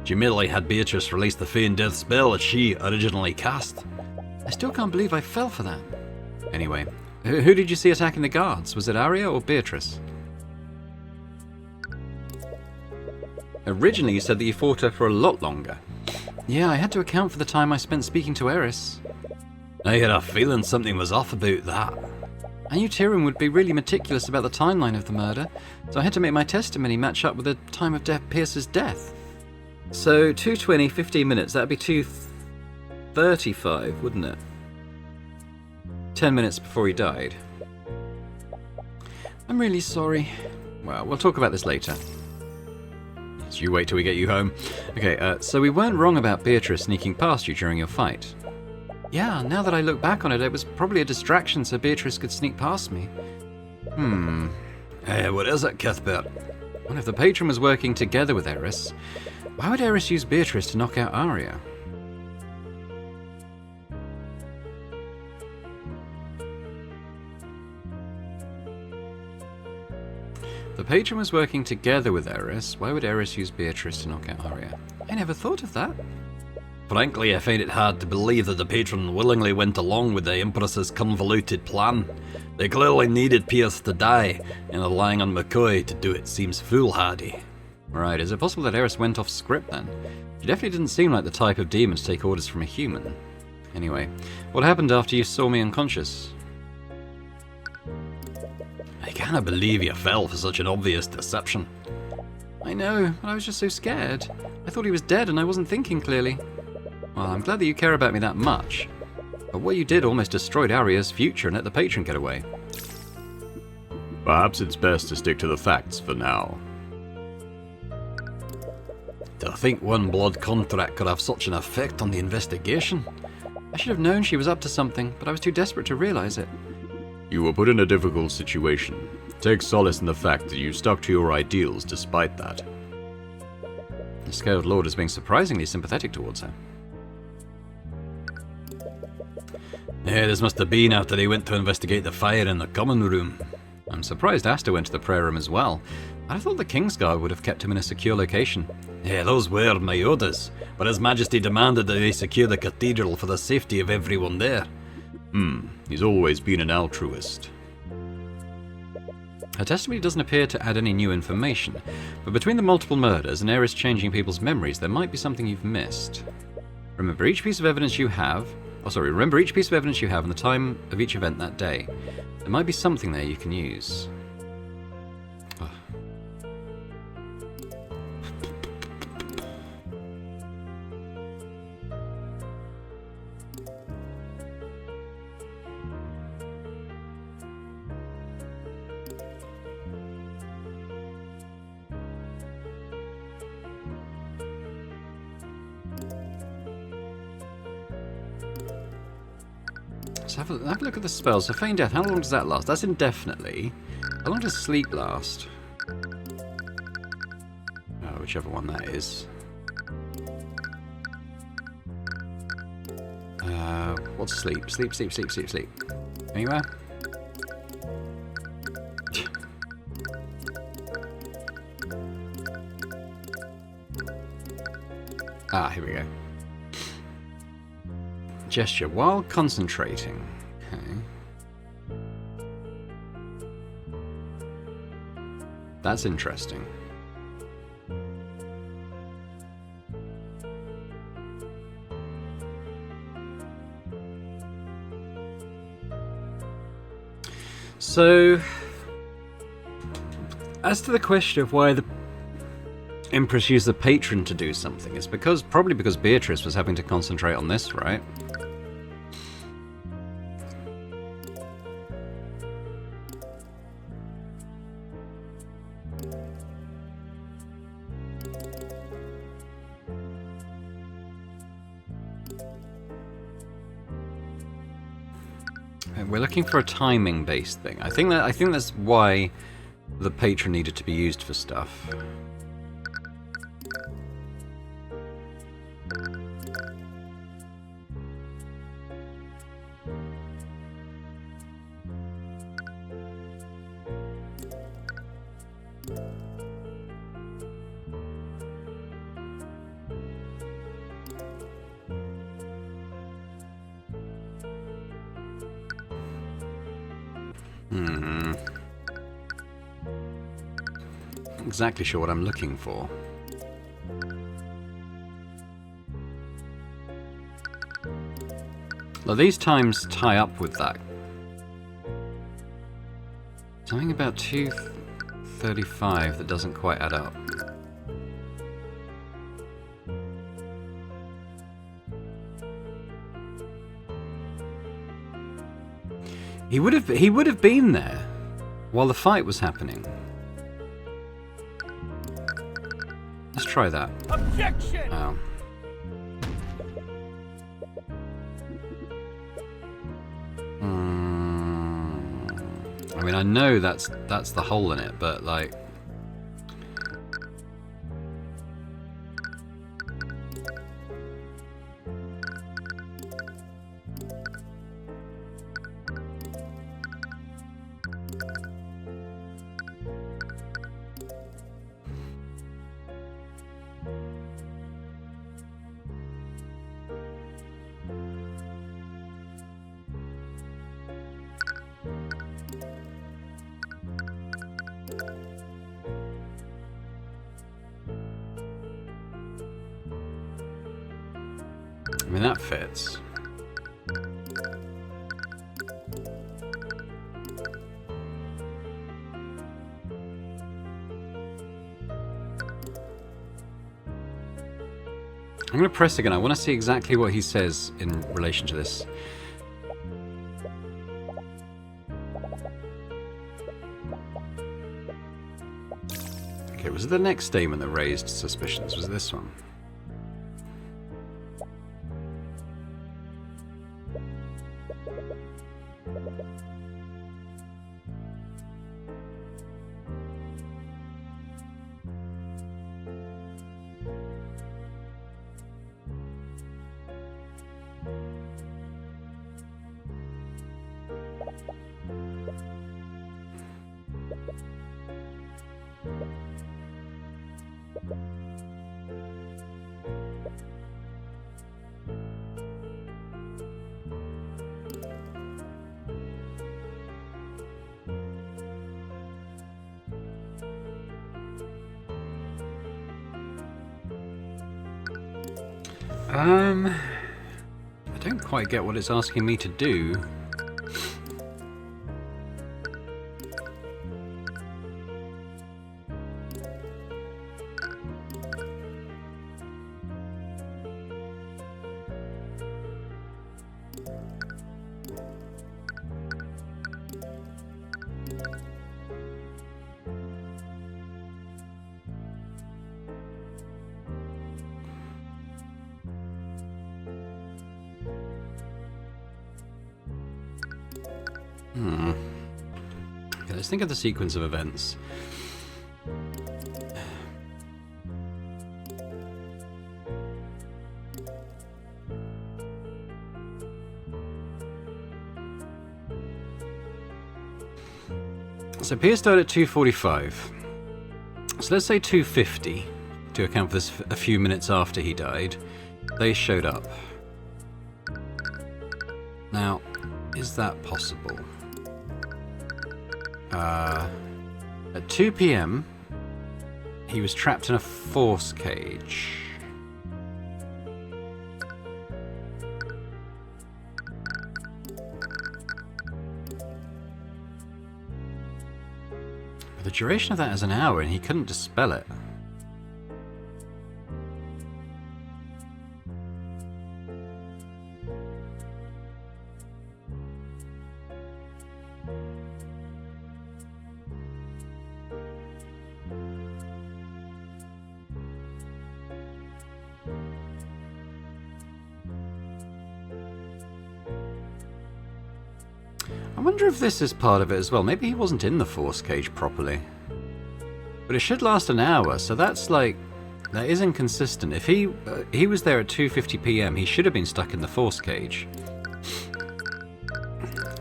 She merely had Beatrice release the Feign Death spell that she originally cast. I still can't believe I fell for that. Anyway, who did you see attacking the guards? Was it Arya or Beatrice? Originally you said that you fought her for a lot longer. Yeah, I had to account for the time I spent speaking to Eris. I had a feeling something was off about that. I knew Tyrion would be really meticulous about the timeline of the murder, so I had to make my testimony match up with the time of Pierce's death. So 2:20, 15 minutes, that'd be 2:35, wouldn't it? 10 minutes before he died. I'm really sorry. Well, we'll talk about this later. So you wait till we get you home. Okay, so we weren't wrong about Beatrice sneaking past you during your fight. Yeah, now that I look back on it, it was probably a distraction so Beatrice could sneak past me. What is it, Cuthbert? Well, if the patron was working together with Eris, why would Eris use Beatrice to knock out Arya? The patron was working together with Eris. Why would Eris use Beatrice to knock out Arya? I never thought of that. Frankly, I find it hard to believe that the patron willingly went along with the Empress's convoluted plan. They clearly needed Pierce to die, and relying on McCoy to do it seems foolhardy. Right, is it possible that Eris went off script then? She definitely didn't seem like the type of demon to take orders from a human. Anyway, what happened after you saw me unconscious? I cannot believe you fell for such an obvious deception. I know, but I was just so scared. I thought he was dead and I wasn't thinking clearly. Well, I'm glad that you care about me that much. But what you did almost destroyed Arya's future and let the patron get away. Perhaps it's best to stick to the facts for now. To think one blood contract could have such an effect on the investigation. I should have known she was up to something, but I was too desperate to realize it. You were put in a difficult situation. Take solace in the fact that you stuck to your ideals despite that. The Scaled Lord is being surprisingly sympathetic towards her. Yeah, this must have been after he went to investigate the fire in the common room. I'm surprised Aster went to the prayer room as well. I'd have thought the Kingsguard would have kept him in a secure location. Yeah, those were my orders, but His Majesty demanded that they secure the cathedral for the safety of everyone there. He's always been an altruist. Her testimony doesn't appear to add any new information, but between the multiple murders and Eris changing people's memories, there might be something you've missed. Remember each piece of evidence you have and the time of each event that day. There might be something there you can use. Let's have a look at the spells. So Feign Death, how long does that last? That's indefinitely. How long does Sleep last? Oh, whichever one that is. What's Sleep? Sleep. Anywhere? Here we go. Gesture while concentrating. Okay. That's interesting. So, as to the question of why the Empress used the patron to do something, it's probably because Beatrice was having to concentrate on this, right? we're looking for a timing-based thing. I think that's why the Patron needed to be used for stuff. Not exactly sure what I'm looking for. Well, these times tie up with that. Something about 2:35 that doesn't quite add up. He would have been there while the fight was happening. Let's try that. Objection! Oh. I mean, I know that's the hole in it, but like, I mean, that fits. I'm going to press again. I want to see exactly what he says in relation to this. Okay, was it the next statement that raised suspicions? Was it this one? I don't quite get what it's asking me to do. Okay, let's think of the sequence of events. So Pierce died at 2:45. So let's say 2:50 to account for this a few minutes after he died. They showed up. Now, is that possible? At 2 p.m., he was trapped in a force cage. But the duration of that is an hour, and he couldn't dispel it. I wonder if this is part of it as well. Maybe he wasn't in the force cage properly. But it should last an hour, so that's like... That is inconsistent. If he was there at 2:50 PM, he should have been stuck in the force cage.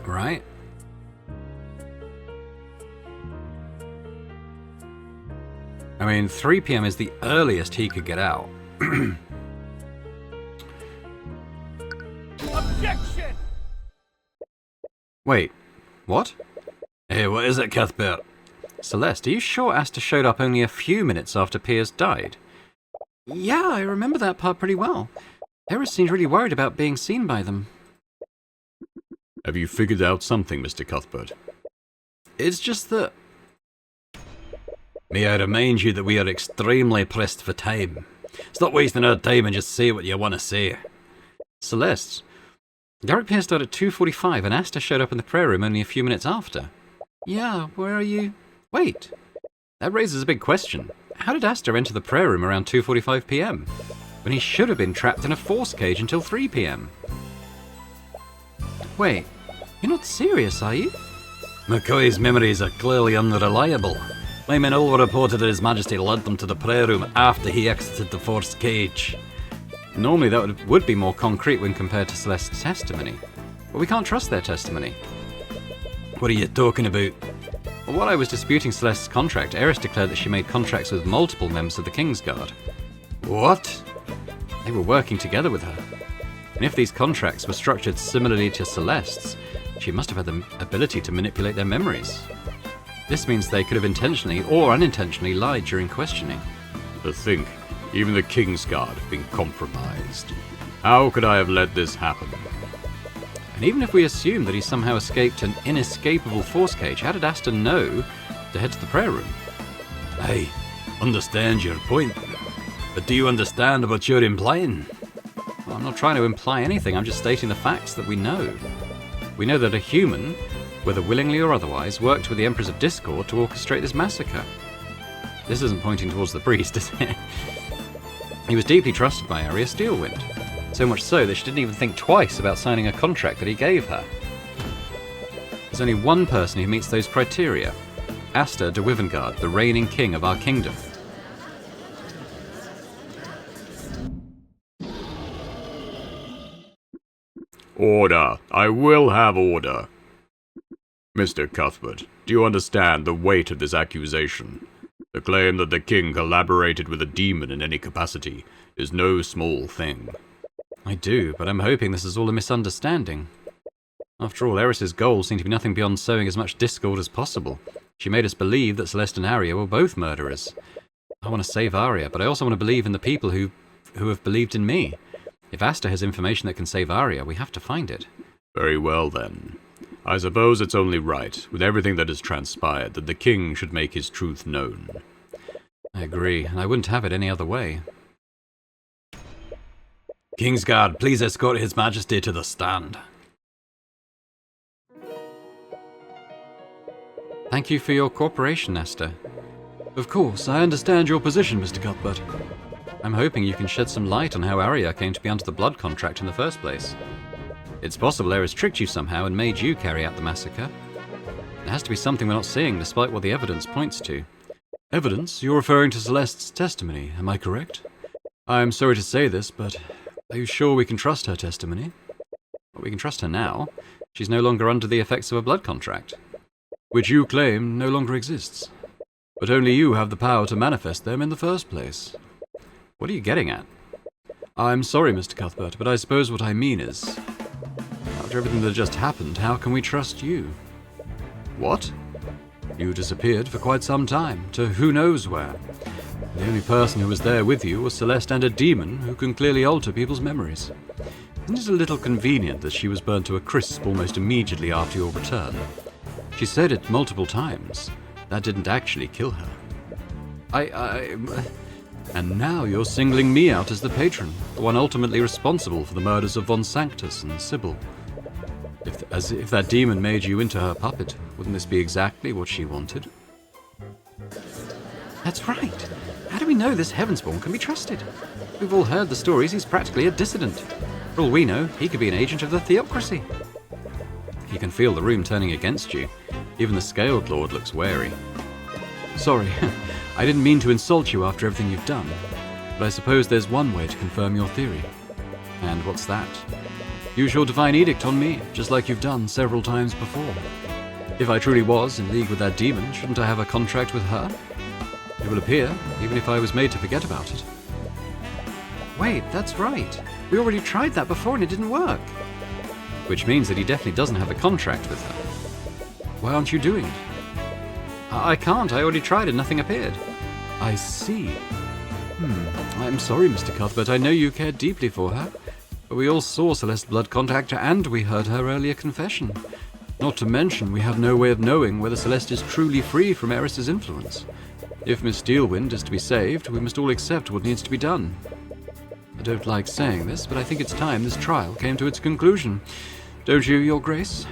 Right? I mean, 3 PM is the earliest he could get out. Objection! Wait, what? Hey, what is it, Cuthbert? Celeste, are you sure Aster showed up only a few minutes after Piers died? Yeah, I remember that part pretty well. Eris seemed really worried about being seen by them. Have you figured out something, Mr. Cuthbert? It's just that... May I remind you that we are extremely pressed for time. Stop wasting our time and just say what you want to say. Celeste, Garrett Pierce died at 2:45 and Aster showed up in the prayer room only a few minutes after. Yeah, where are you? Wait, that raises a big question. How did Aster enter the prayer room around 2:45 PM, when he should have been trapped in a force cage until 3 PM? Wait, you're not serious, are you? McCoy's memories are clearly unreliable. My men all reported that His Majesty led them to the prayer room after he exited the force cage. Normally that would be more concrete when compared to Celeste's testimony, but we can't trust their testimony. What are you talking about? Well, while I was disputing Celeste's contract, Eris declared that she made contracts with multiple members of the Kingsguard. What? They were working together with her. And if these contracts were structured similarly to Celeste's, she must have had the ability to manipulate their memories. This means they could have intentionally or unintentionally lied during questioning. To think, even the Kingsguard have been compromised. How could I have let this happen? And even if we assume that he somehow escaped an inescapable force cage, how did Aster know to head to the prayer room? I understand your point, but do you understand what you're implying? Well, I'm not trying to imply anything, I'm just stating the facts that we know. We know that a human, whether willingly or otherwise, worked with the Emperors of Discord to orchestrate this massacre. This isn't pointing towards the priest, is it? He was deeply trusted by Arya Steelwind. So much so that she didn't even think twice about signing a contract that he gave her. There's only one person who meets those criteria. Aster de Wyverngaard, the reigning king of our kingdom. Order. I will have order. Mr. Cuthbert, do you understand the weight of this accusation? The claim that the king collaborated with a demon in any capacity is no small thing. I do, but I'm hoping this is all a misunderstanding. After all, Eris's goal seemed to be nothing beyond sowing as much discord as possible. She made us believe that Celeste and Arya were both murderers. I want to save Arya, but I also want to believe in the people who have believed in me. If Aster has information that can save Arya, we have to find it. Very well, then. I suppose it's only right, with everything that has transpired, that the king should make his truth known. I agree, and I wouldn't have it any other way. Kingsguard, please escort His Majesty to the stand. Thank you for your cooperation, Aster. Of course, I understand your position, Mr. Cuthbert. I'm hoping you can shed some light on how Arya came to be under the blood contract in the first place. It's possible Eris tricked you somehow and made you carry out the massacre. There has to be something we're not seeing, despite what the evidence points to. Evidence? You're referring to Celeste's testimony, am I correct? I'm sorry to say this, but are you sure we can trust her testimony? Well, we can trust her now. She's no longer under the effects of a blood contract. Which you claim no longer exists. But only you have the power to manifest them in the first place. What are you getting at? I'm sorry, Mr. Cuthbert, but I suppose what I mean is, after everything that just happened, how can we trust you? What? You disappeared for quite some time, to who knows where. The only person who was there with you was Celeste and a demon who can clearly alter people's memories. Isn't it a little convenient that she was burnt to a crisp almost immediately after your return? She said it multiple times. That didn't actually kill her. And now you're singling me out as the patron, the one ultimately responsible for the murders of Von Sanctus and Sybil. If that demon made you into her puppet, wouldn't this be exactly what she wanted? That's right. How do we know this Heavensborn can be trusted? We've all heard the stories. He's practically a dissident. For all we know, he could be an agent of the theocracy. You can feel the room turning against you. Even the Scaled Lord looks wary. Sorry, I didn't mean to insult you after everything you've done. But I suppose there's one way to confirm your theory. And what's that? Use your divine edict on me, just like you've done several times before. If I truly was in league with that demon, shouldn't I have a contract with her? It will appear, even if I was made to forget about it. Wait, that's right. We already tried that before and it didn't work. Which means that he definitely doesn't have a contract with her. Why aren't you doing it? I can't. I already tried and nothing appeared. I see. I'm sorry, Mr. Cuthbert. I know you cared deeply for her. But we all saw Celeste's blood contact and we heard her earlier confession. Not to mention, we have no way of knowing whether Celeste is truly free from Eris's influence. If Miss Steelwind is to be saved, we must all accept what needs to be done. I don't like saying this, but I think it's time this trial came to its conclusion. Don't you, Your Grace?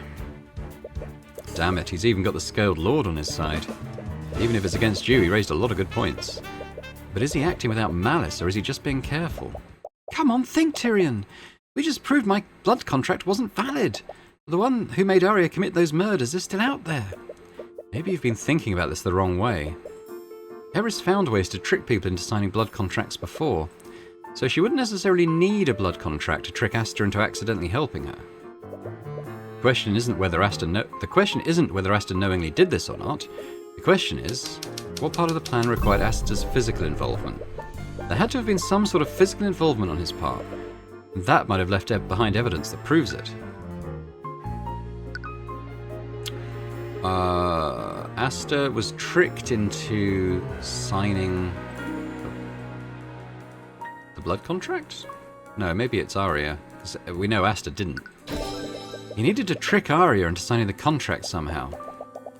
Damn it, he's even got the Scaled Lord on his side. Even if it's against you, he raised a lot of good points. But is he acting without malice, or is he just being careful? Come on, think, Tyrion! We just proved my blood contract wasn't valid. The one who made Arya commit those murders is still out there. Maybe you've been thinking about this the wrong way. Eris found ways to trick people into signing blood contracts before, so she wouldn't necessarily need a blood contract to trick Aster into accidentally helping her. The question isn't whether Aster knowingly did this or not. The question is, what part of the plan required Aster's physical involvement? There had to have been some sort of physical involvement on his part. That might have left behind evidence that proves it. Aster was tricked into signing the blood contract? No, maybe it's Arya. 'Cause we know Aster didn't. He needed to trick Arya into signing the contract somehow.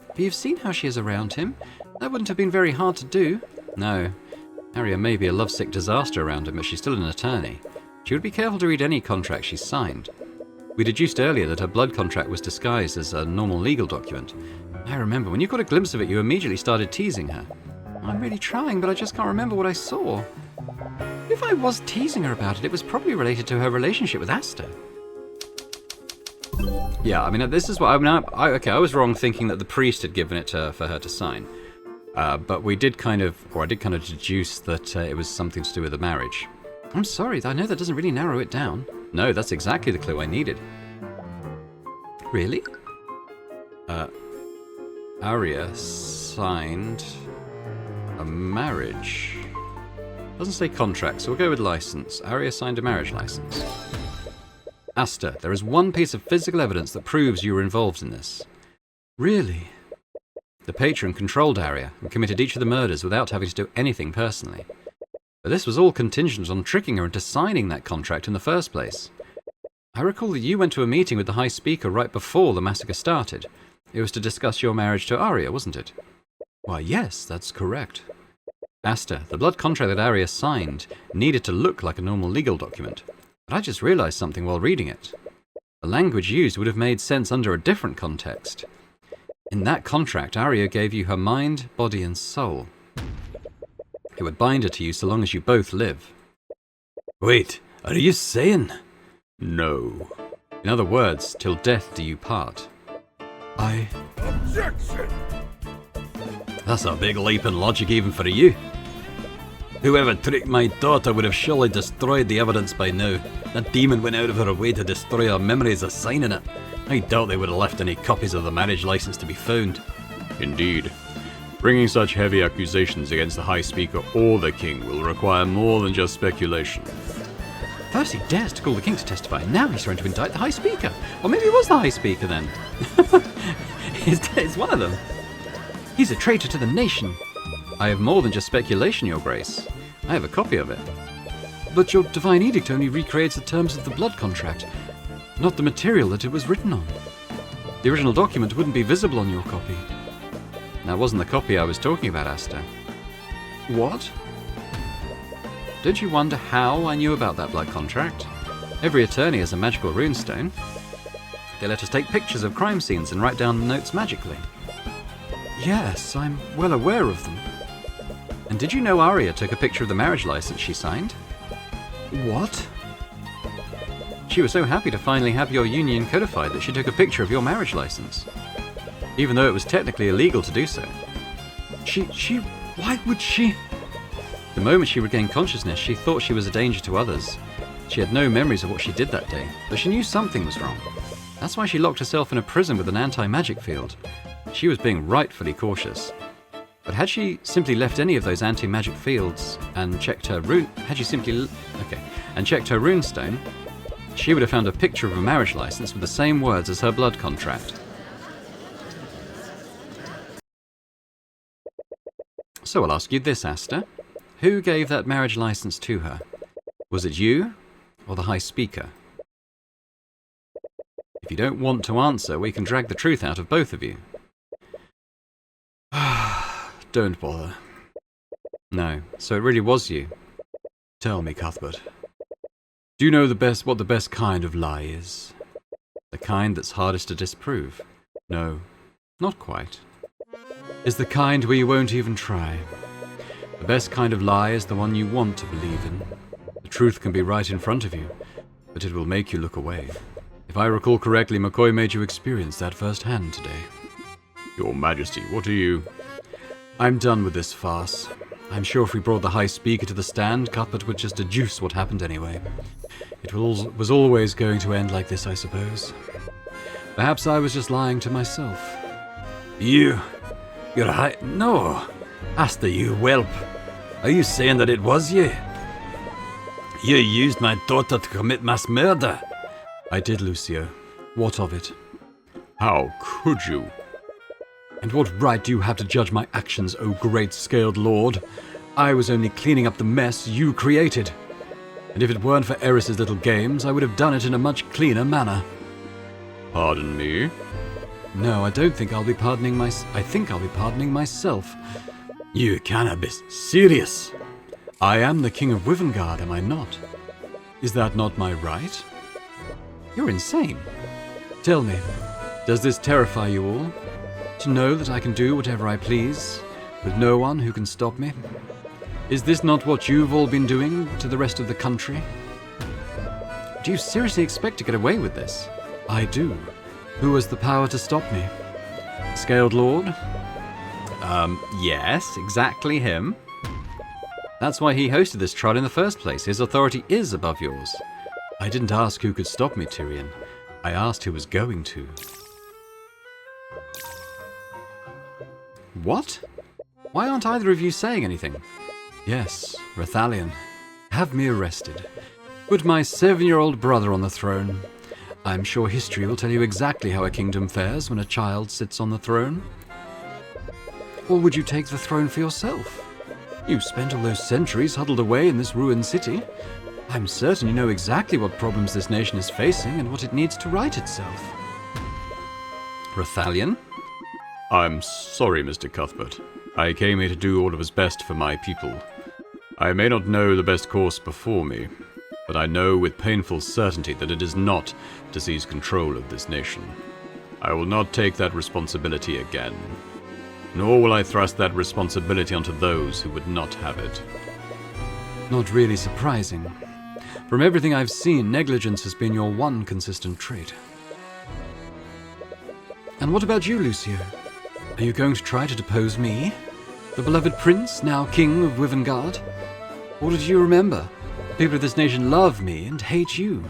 But you've seen how she is around him. That wouldn't have been very hard to do. No. Arya may be a lovesick disaster around him, but she's still an attorney. She would be careful to read any contract she's signed. We deduced earlier that her blood contract was disguised as a normal legal document. I remember, when you got a glimpse of it, you immediately started teasing her. I'm really trying, but I just can't remember what I saw. If I was teasing her about it, it was probably related to her relationship with Aster. Yeah, I mean, this is what I was wrong thinking that the priest had given it for her to sign. But I did kind of deduce that it was something to do with the marriage. I'm sorry, I know that doesn't really narrow it down. No, that's exactly the clue I needed. Really? Arya signed a marriage. Doesn't say contract, so we'll go with license. Arya signed a marriage license. Aster, there is one piece of physical evidence that proves you were involved in this. Really? The Patron controlled Arya and committed each of the murders without having to do anything personally. But this was all contingent on tricking her into signing that contract in the first place. I recall that you went to a meeting with the High Speaker right before the massacre started. It was to discuss your marriage to Arya, wasn't it? Why, yes, that's correct. Aster, the blood contract that Arya signed needed to look like a normal legal document. But I just realized something while reading it. The language used would have made sense under a different context. In that contract, Arya gave you her mind, body, and soul. It would bind her to you so long as you both live. Wait, are you saying? No. In other words, till death do you part. Objection! That's a big leap in logic even for you. Whoever tricked my daughter would have surely destroyed the evidence by now. That demon went out of her way to destroy our memories of signing it. I doubt they would have left any copies of the marriage license to be found. Indeed. Bringing such heavy accusations against the High Speaker or the King will require more than just speculation. First he dares to call the king to testify, and now he's trying to indict the High Speaker. Or maybe it was the High Speaker then. It's one of them. He's a traitor to the nation. I have more than just speculation, Your Grace. I have a copy of it. But your divine edict only recreates the terms of the blood contract, not the material that it was written on. The original document wouldn't be visible on your copy. That wasn't the copy I was talking about, Aster. What? Don't you wonder how I knew about that blood contract? Every attorney has a magical runestone. They let us take pictures of crime scenes and write down notes magically. Yes, I'm well aware of them. And did you know Arya took a picture of the marriage license she signed? What? She was so happy to finally have your union codified that she took a picture of your marriage license, even though it was technically illegal to do so. Why would she? The moment she regained consciousness, she thought she was a danger to others. She had no memories of what she did that day, but she knew something was wrong. That's why she locked herself in a prison with an anti-magic field. She was being rightfully cautious. But had she simply left any of those anti-magic fields and checked her runestone, she would have found a picture of a marriage license with the same words as her blood contract. So I'll ask you this, Aster. Who gave that marriage license to her? Was it you or the High Speaker? If you don't want to answer, we can drag the truth out of both of you. Don't bother. No, so it really was you. Tell me, Cuthbert. Do you know what the best kind of lie is? The kind that's hardest to disprove. No. Not quite. Is the kind where you won't even try. The best kind of lie is the one you want to believe in. The truth can be right in front of you, but it will make you look away. If I recall correctly, McCoy made you experience that firsthand today. Your Majesty, what are you... I'm done with this farce. I'm sure if we brought the High Speaker to the stand, Cuthbert would just deduce what happened anyway. It was always going to end like this, I suppose. Perhaps I was just lying to myself. You're high... No. Aster, you whelp. Are you saying that it was you? You used my daughter to commit mass murder. I did, Lucio. What of it? How could you? And what right do you have to judge my actions, O great-scaled lord? I was only cleaning up the mess you created. And if it weren't for Eris's little games, I would have done it in a much cleaner manner. Pardon me? No, I don't think I'll be pardoning I think I'll be pardoning myself. You cannot be serious. I am the King of Wivengard, am I not? Is that not my right? You're insane. Tell me, does this terrify you all? To know that I can do whatever I please, with no one who can stop me? Is this not what you've all been doing to the rest of the country? Do you seriously expect to get away with this? I do. Who has the power to stop me? Scaled Lord? Yes, exactly him. That's why he hosted this trial in the first place. His authority is above yours. I didn't ask who could stop me, Tyrion. I asked who was going to. What? Why aren't either of you saying anything? Yes, Rathalion. Have me arrested. Put my 7-year-old brother on the throne. I'm sure history will tell you exactly how a kingdom fares when a child sits on the throne. Or would you take the throne for yourself? You spent all those centuries huddled away in this ruined city. I'm certain you know exactly what problems this nation is facing and what it needs to right itself. Rathalion? I'm sorry, Mr. Cuthbert. I came here to do all that was best for my people. I may not know the best course before me, but I know with painful certainty that it is not to seize control of this nation. I will not take that responsibility again, nor will I thrust that responsibility onto those who would not have it. Not really surprising. From everything I've seen, negligence has been your one consistent trait. And what about you, Lucio? Are you going to try to depose me? The beloved prince, now king of Wivengard? Or did you remember? The people of this nation love me and hate you.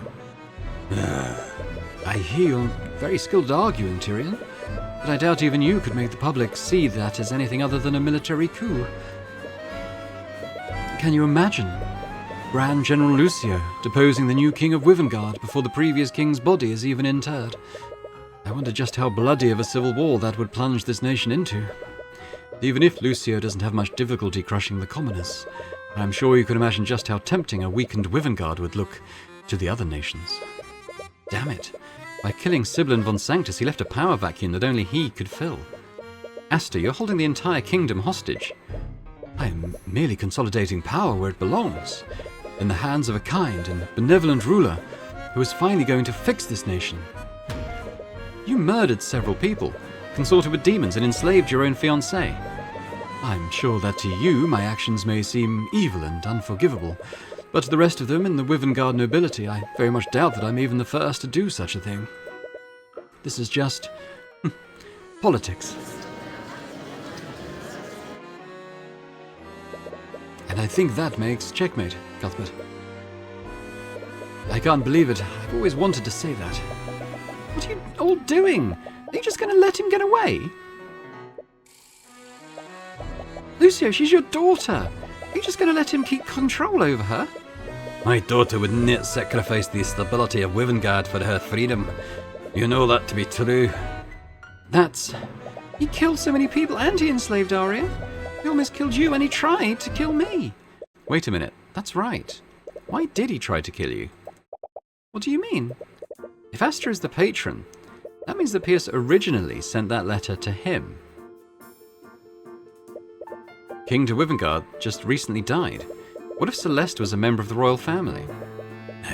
I hear you're very skilled at arguing, Tyrion, but I doubt even you could make the public see that as anything other than a military coup. Can you imagine? Grand General Lucio deposing the new king of Wivengard before the previous king's body is even interred. I wonder just how bloody of a civil war that would plunge this nation into. Even if Lucio doesn't have much difficulty crushing the commoners, I'm sure you can imagine just how tempting a weakened Wivengard would look to the other nations. Damn it. By killing Sibyllin von Sanctus, he left a power vacuum that only he could fill. Aster, you're holding the entire kingdom hostage. I'm merely consolidating power where it belongs, in the hands of a kind and benevolent ruler who is finally going to fix this nation. You murdered several people, consorted with demons, and enslaved your own fiancée. I'm sure that to you my actions may seem evil and unforgivable, But to the rest of them in the Wivengard nobility, I very much doubt that I'm even the first to do such a thing. This is just politics. And I think that makes checkmate, Cuthbert. I can't believe it. I've always wanted to say that. What are you all doing? Are you just going to let him get away? Lucio, she's your daughter. Are you just going to let him keep control over her? My daughter would not sacrifice the stability of Wivengard for her freedom. You know that to be true. That's... He killed so many people and he enslaved Arya. He almost killed you and he tried to kill me. Wait a minute, that's right. Why did he try to kill you? What do you mean? If Aster is the patron, that means that Pierce originally sent that letter to him. King de Wivengard just recently died. What if Celeste was a member of the royal family?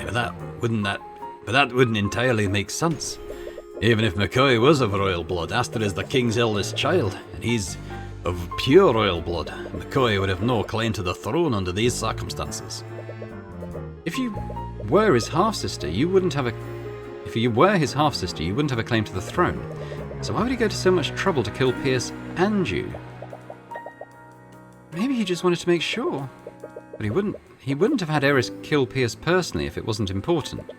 But that wouldn't entirely make sense. Even if McCoy was of royal blood, Aster is the king's eldest child, and he's of pure royal blood. McCoy would have no claim to the throne under these circumstances. If you were his half-sister, you wouldn't have a... If you were his half-sister, you wouldn't have a claim to the throne. So why would he go to so much trouble to kill Pierce and you? Maybe he just wanted to make sure. But he wouldn't have had Eris kill Pierce personally if it wasn't important.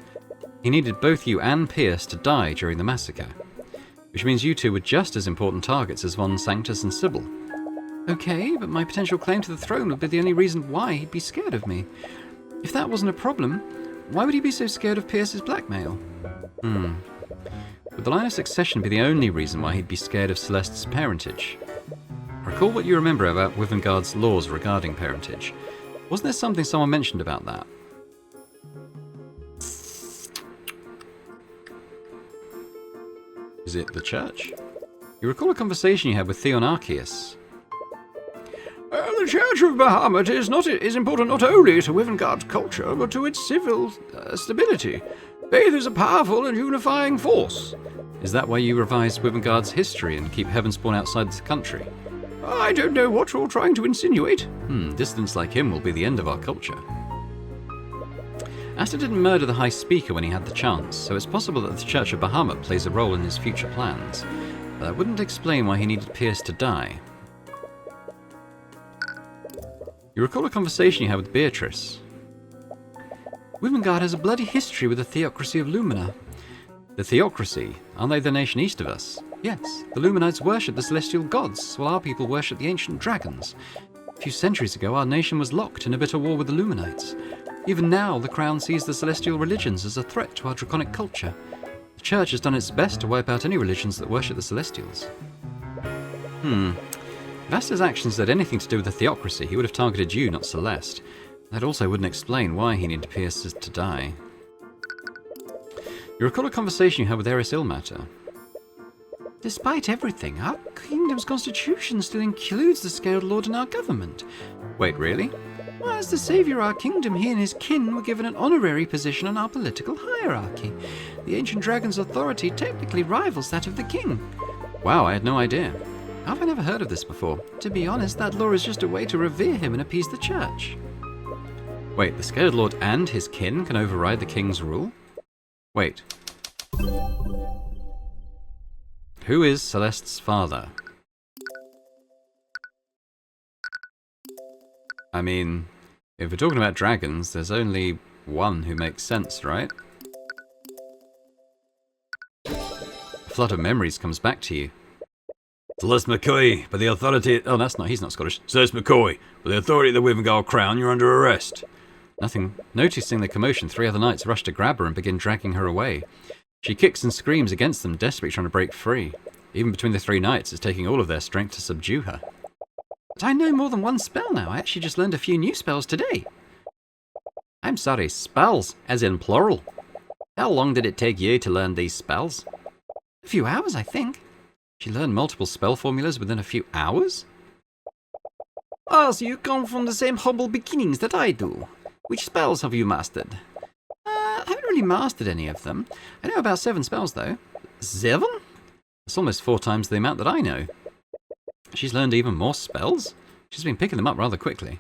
He needed both you and Pierce to die during the massacre. Which means you two were just as important targets as Von Sanctus and Sybil. Okay, but my potential claim to the throne would be the only reason why he'd be scared of me. If that wasn't a problem, why would he be so scared of Pierce's blackmail? Would the line of succession be the only reason why he'd be scared of Celeste's parentage? Recall what you remember about Wivengard's laws regarding parentage. Wasn't there something someone mentioned about that? Is it the church? You recall a conversation you had with Theon Arceus. The Church of Bahamut is important not only to Wivengard's culture, but to its civil stability. Faith is a powerful and unifying force. Is that why you revised Wivengard's history and keep Heavenspawn outside the country? I don't know what you're trying to insinuate. Dissidents like him will be the end of our culture. Aster didn't murder the High Speaker when he had the chance, so it's possible that the Church of Bahamut plays a role in his future plans. But that wouldn't explain why he needed Pierce to die. You recall a conversation you had with Beatrice. Wivengard has a bloody history with the theocracy of Lumina. The theocracy? Aren't they the nation east of us? Yes, the Luminites worship the celestial gods, while our people worship the ancient dragons. A few centuries ago, our nation was locked in a bitter war with the Luminites. Even now, the Crown sees the celestial religions as a threat to our draconic culture. The Church has done its best to wipe out any religions that worship the Celestials. If Aster's actions had anything to do with the theocracy, he would have targeted you, not Celeste. That also wouldn't explain why he needed Pierce to die. You recall a conversation you had with Eris Ilmater. Despite everything, our kingdom's constitution still includes the Scaled Lord in our government. Wait, really? Well, as the savior of our kingdom, he and his kin were given an honorary position on our political hierarchy. The ancient dragon's authority technically rivals that of the king. Wow, I had no idea. How have I never heard of this before? To be honest, that law is just a way to revere him and appease the church. Wait, the Scaled Lord and his kin can override the king's rule? Wait. Who is Celeste's father? I mean, if we're talking about dragons, there's only one who makes sense, right? A flood of memories comes back to you. Celeste McCoy, by the authority... Oh, he's not Scottish. Celeste McCoy, by the authority of the Wivengard Crown, you're under arrest. Nothing. Noticing the commotion, 3 other knights rush to grab her and begin dragging her away. She kicks and screams against them, desperately trying to break free. Even between the 3 knights, it's taking all of their strength to subdue her. But I know more than one spell now. I actually just learned a few new spells today. I'm sorry, spells, as in plural. How long did it take you to learn these spells? A few hours, I think. She learned multiple spell formulas within a few hours? Oh, so you come from the same humble beginnings that I do. Which spells have you mastered? I haven't really mastered any of them. I know about 7 spells, though. 7? That's almost 4 times the amount that I know. She's learned even more spells? She's been picking them up rather quickly.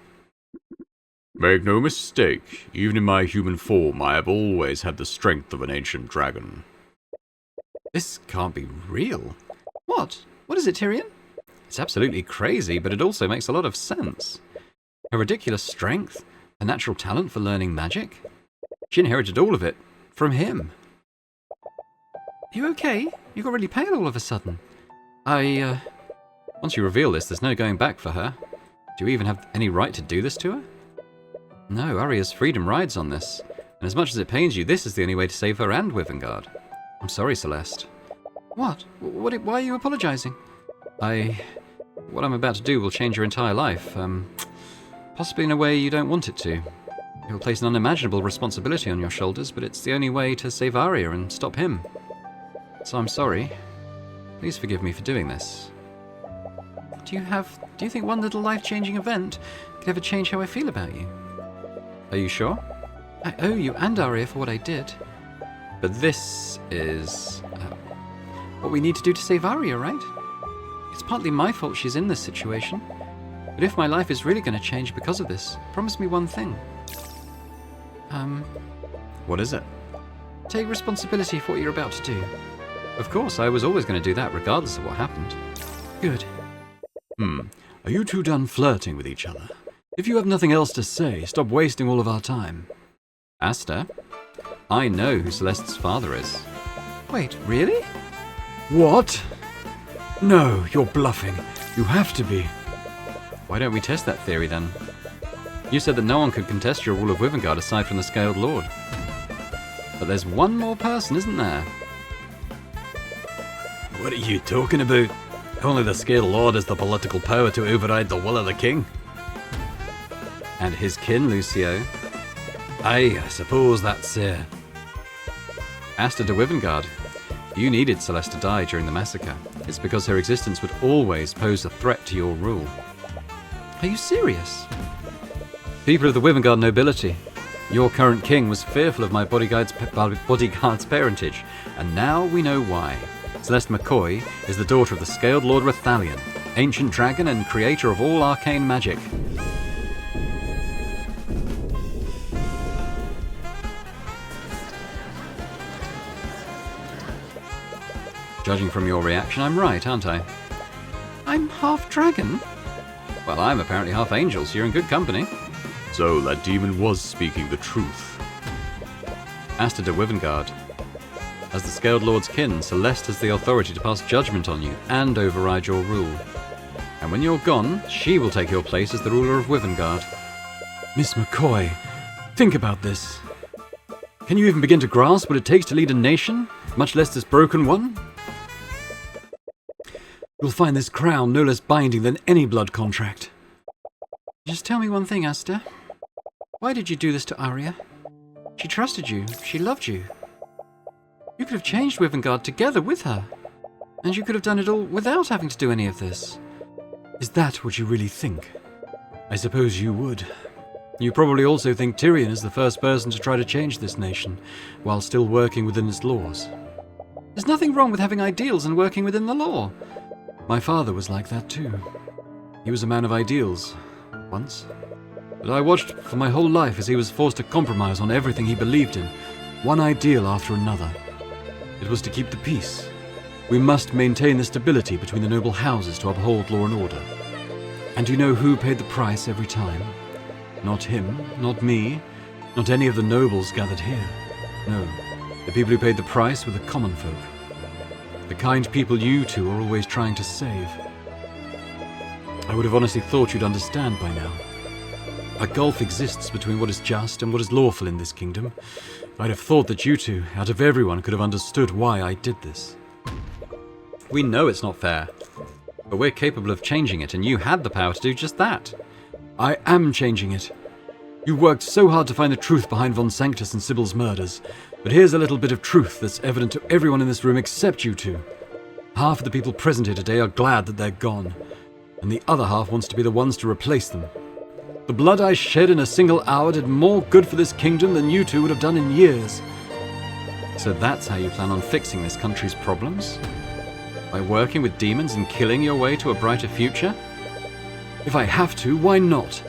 Make no mistake, even in my human form, I have always had the strength of an ancient dragon. This can't be real. What? What is it, Tyrion? It's absolutely crazy, but it also makes a lot of sense. Her ridiculous strength, a natural talent for learning magic. She inherited all of it from him. Are you okay? You got really pale all of a sudden. Once you reveal this, there's no going back for her. Do you even have any right to do this to her? No, Arya's freedom rides on this. And as much as it pains you, this is the only way to save her and Wivengard. I'm sorry, Celeste. What? Why are you apologizing? What I'm about to do will change your entire life. Possibly in a way you don't want it to. It will place an unimaginable responsibility on your shoulders, but it's the only way to save Arya and stop him. So I'm sorry. Please forgive me for doing this. Do you think one little life-changing event could ever change how I feel about you? Are you sure? I owe you and Arya for what I did. But this is... What we need to do to save Arya, right? It's partly my fault she's in this situation. But if my life is really going to change because of this, promise me one thing. What is it? Take responsibility for what you're about to do. Of course, I was always going to do that, regardless of what happened. Good. Are you two done flirting with each other? If you have nothing else to say, stop wasting all of our time. Aster? I know who Celeste's father is. Wait, really? What? No, you're bluffing. You have to be. Why don't we test that theory then? You said that no one could contest your rule of Wivengard aside from the Scaled Lord. But there's one more person, isn't there? What are you talking about? Only the Scaled Lord has the political power to override the will of the king. And his kin, Lucio. I suppose that's Aster de Wivengard. You needed Celeste to die during the massacre. It's because her existence would always pose a threat to your rule. Are you serious? People of the Wivengard nobility, your current king was fearful of my bodyguard's parentage, and now we know why. Celeste McCoy is the daughter of the Scaled Lord Rathalion, ancient dragon and creator of all arcane magic. Judging from your reaction, I'm right, aren't I? I'm half dragon? Well, I'm apparently half angel, so you're in good company. So that demon was speaking the truth. Aster de Wivengard. As the Scaled Lord's kin, Celeste has the authority to pass judgment on you and override your rule. And when you're gone, she will take your place as the ruler of Wivengard. Miss McCoy, think about this. Can you even begin to grasp what it takes to lead a nation, much less this broken one? You'll find this crown no less binding than any blood contract. Just tell me one thing, Aster. Why did you do this to Arya? She trusted you. She loved you. You could have changed Wivengard together with her. And you could have done it all without having to do any of this. Is that what you really think? I suppose you would. You probably also think Tyrion is the first person to try to change this nation, while still working within its laws. There's nothing wrong with having ideals and working within the law. My father was like that too. He was a man of ideals, once. But I watched for my whole life as he was forced to compromise on everything he believed in, one ideal after another. It was to keep the peace. We must maintain the stability between the noble houses to uphold law and order. And do you know who paid the price every time? Not him, not me, not any of the nobles gathered here. No, the people who paid the price were the common folk. The kind people you two are always trying to save. I would have honestly thought you'd understand by now. A gulf exists between what is just and what is lawful in this kingdom. I'd have thought that you two, out of everyone, could have understood why I did this. We know it's not fair, but we're capable of changing it, and you had the power to do just that. I am changing it. You worked so hard to find the truth behind Von Sanctus and Sybil's murders, but here's a little bit of truth that's evident to everyone in this room except you two. Half of the people present here today are glad that they're gone, and the other half wants to be the ones to replace them. The blood I shed in a single hour did more good for this kingdom than you two would have done in years. So that's how you plan on fixing this country's problems? By working with demons and killing your way to a brighter future? If I have to, why not?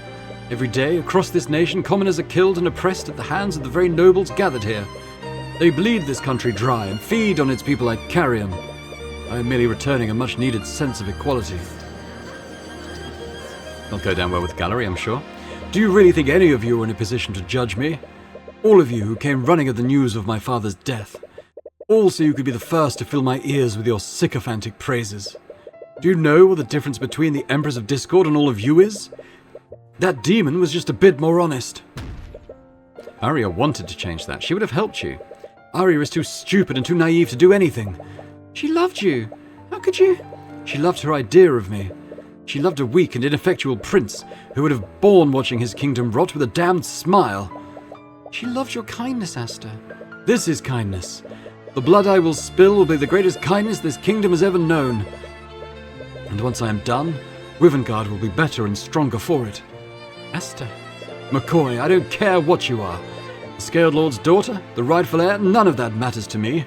Every day, across this nation, commoners are killed and oppressed at the hands of the very nobles gathered here. They bleed this country dry and feed on its people like carrion. I am merely returning a much-needed sense of equality. It'll go down well with Gallery, I'm sure. Do you really think any of you are in a position to judge me? All of you who came running at the news of my father's death. All so you could be the first to fill my ears with your sycophantic praises. Do you know what the difference between the Emperors of Discord and all of you is? That demon was just a bit more honest. Arya wanted to change that. She would have helped you. Arya is too stupid and too naive to do anything. She loved you. How could you? She loved her idea of me. She loved a weak and ineffectual prince who would have borne watching his kingdom rot with a damned smile. She loved your kindness, Aster. This is kindness. The blood I will spill will be the greatest kindness this kingdom has ever known. And once I am done, Wivengard will be better and stronger for it. Aster. McCoy, I don't care what you are. The Scaled Lord's daughter, the rightful heir, none of that matters to me.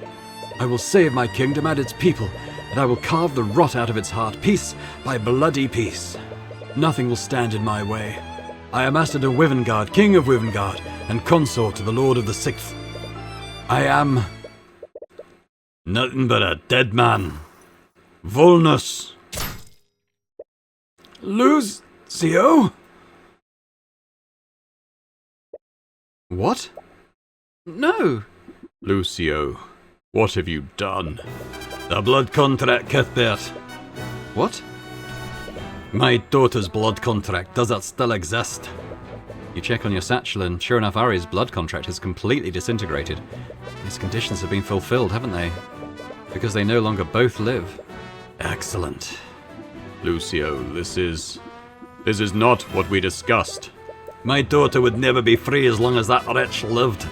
I will save my kingdom and its people, and I will carve the rot out of its heart, piece by bloody piece. Nothing will stand in my way. I am Aster de Wivengard, King of Wivengard, and consort to the Lord of the Sixth. I am... nothing but a dead man. Volnus. Lucio? What? No. Lucio, what have you done? The blood contract, Cuthbert. What? My daughter's blood contract, does that still exist? You check on your satchel and sure enough Arya's blood contract has completely disintegrated. Its conditions have been fulfilled, haven't they? Because they no longer both live. Excellent. Lucio, this is not what we discussed. My daughter would never be free as long as that wretch lived.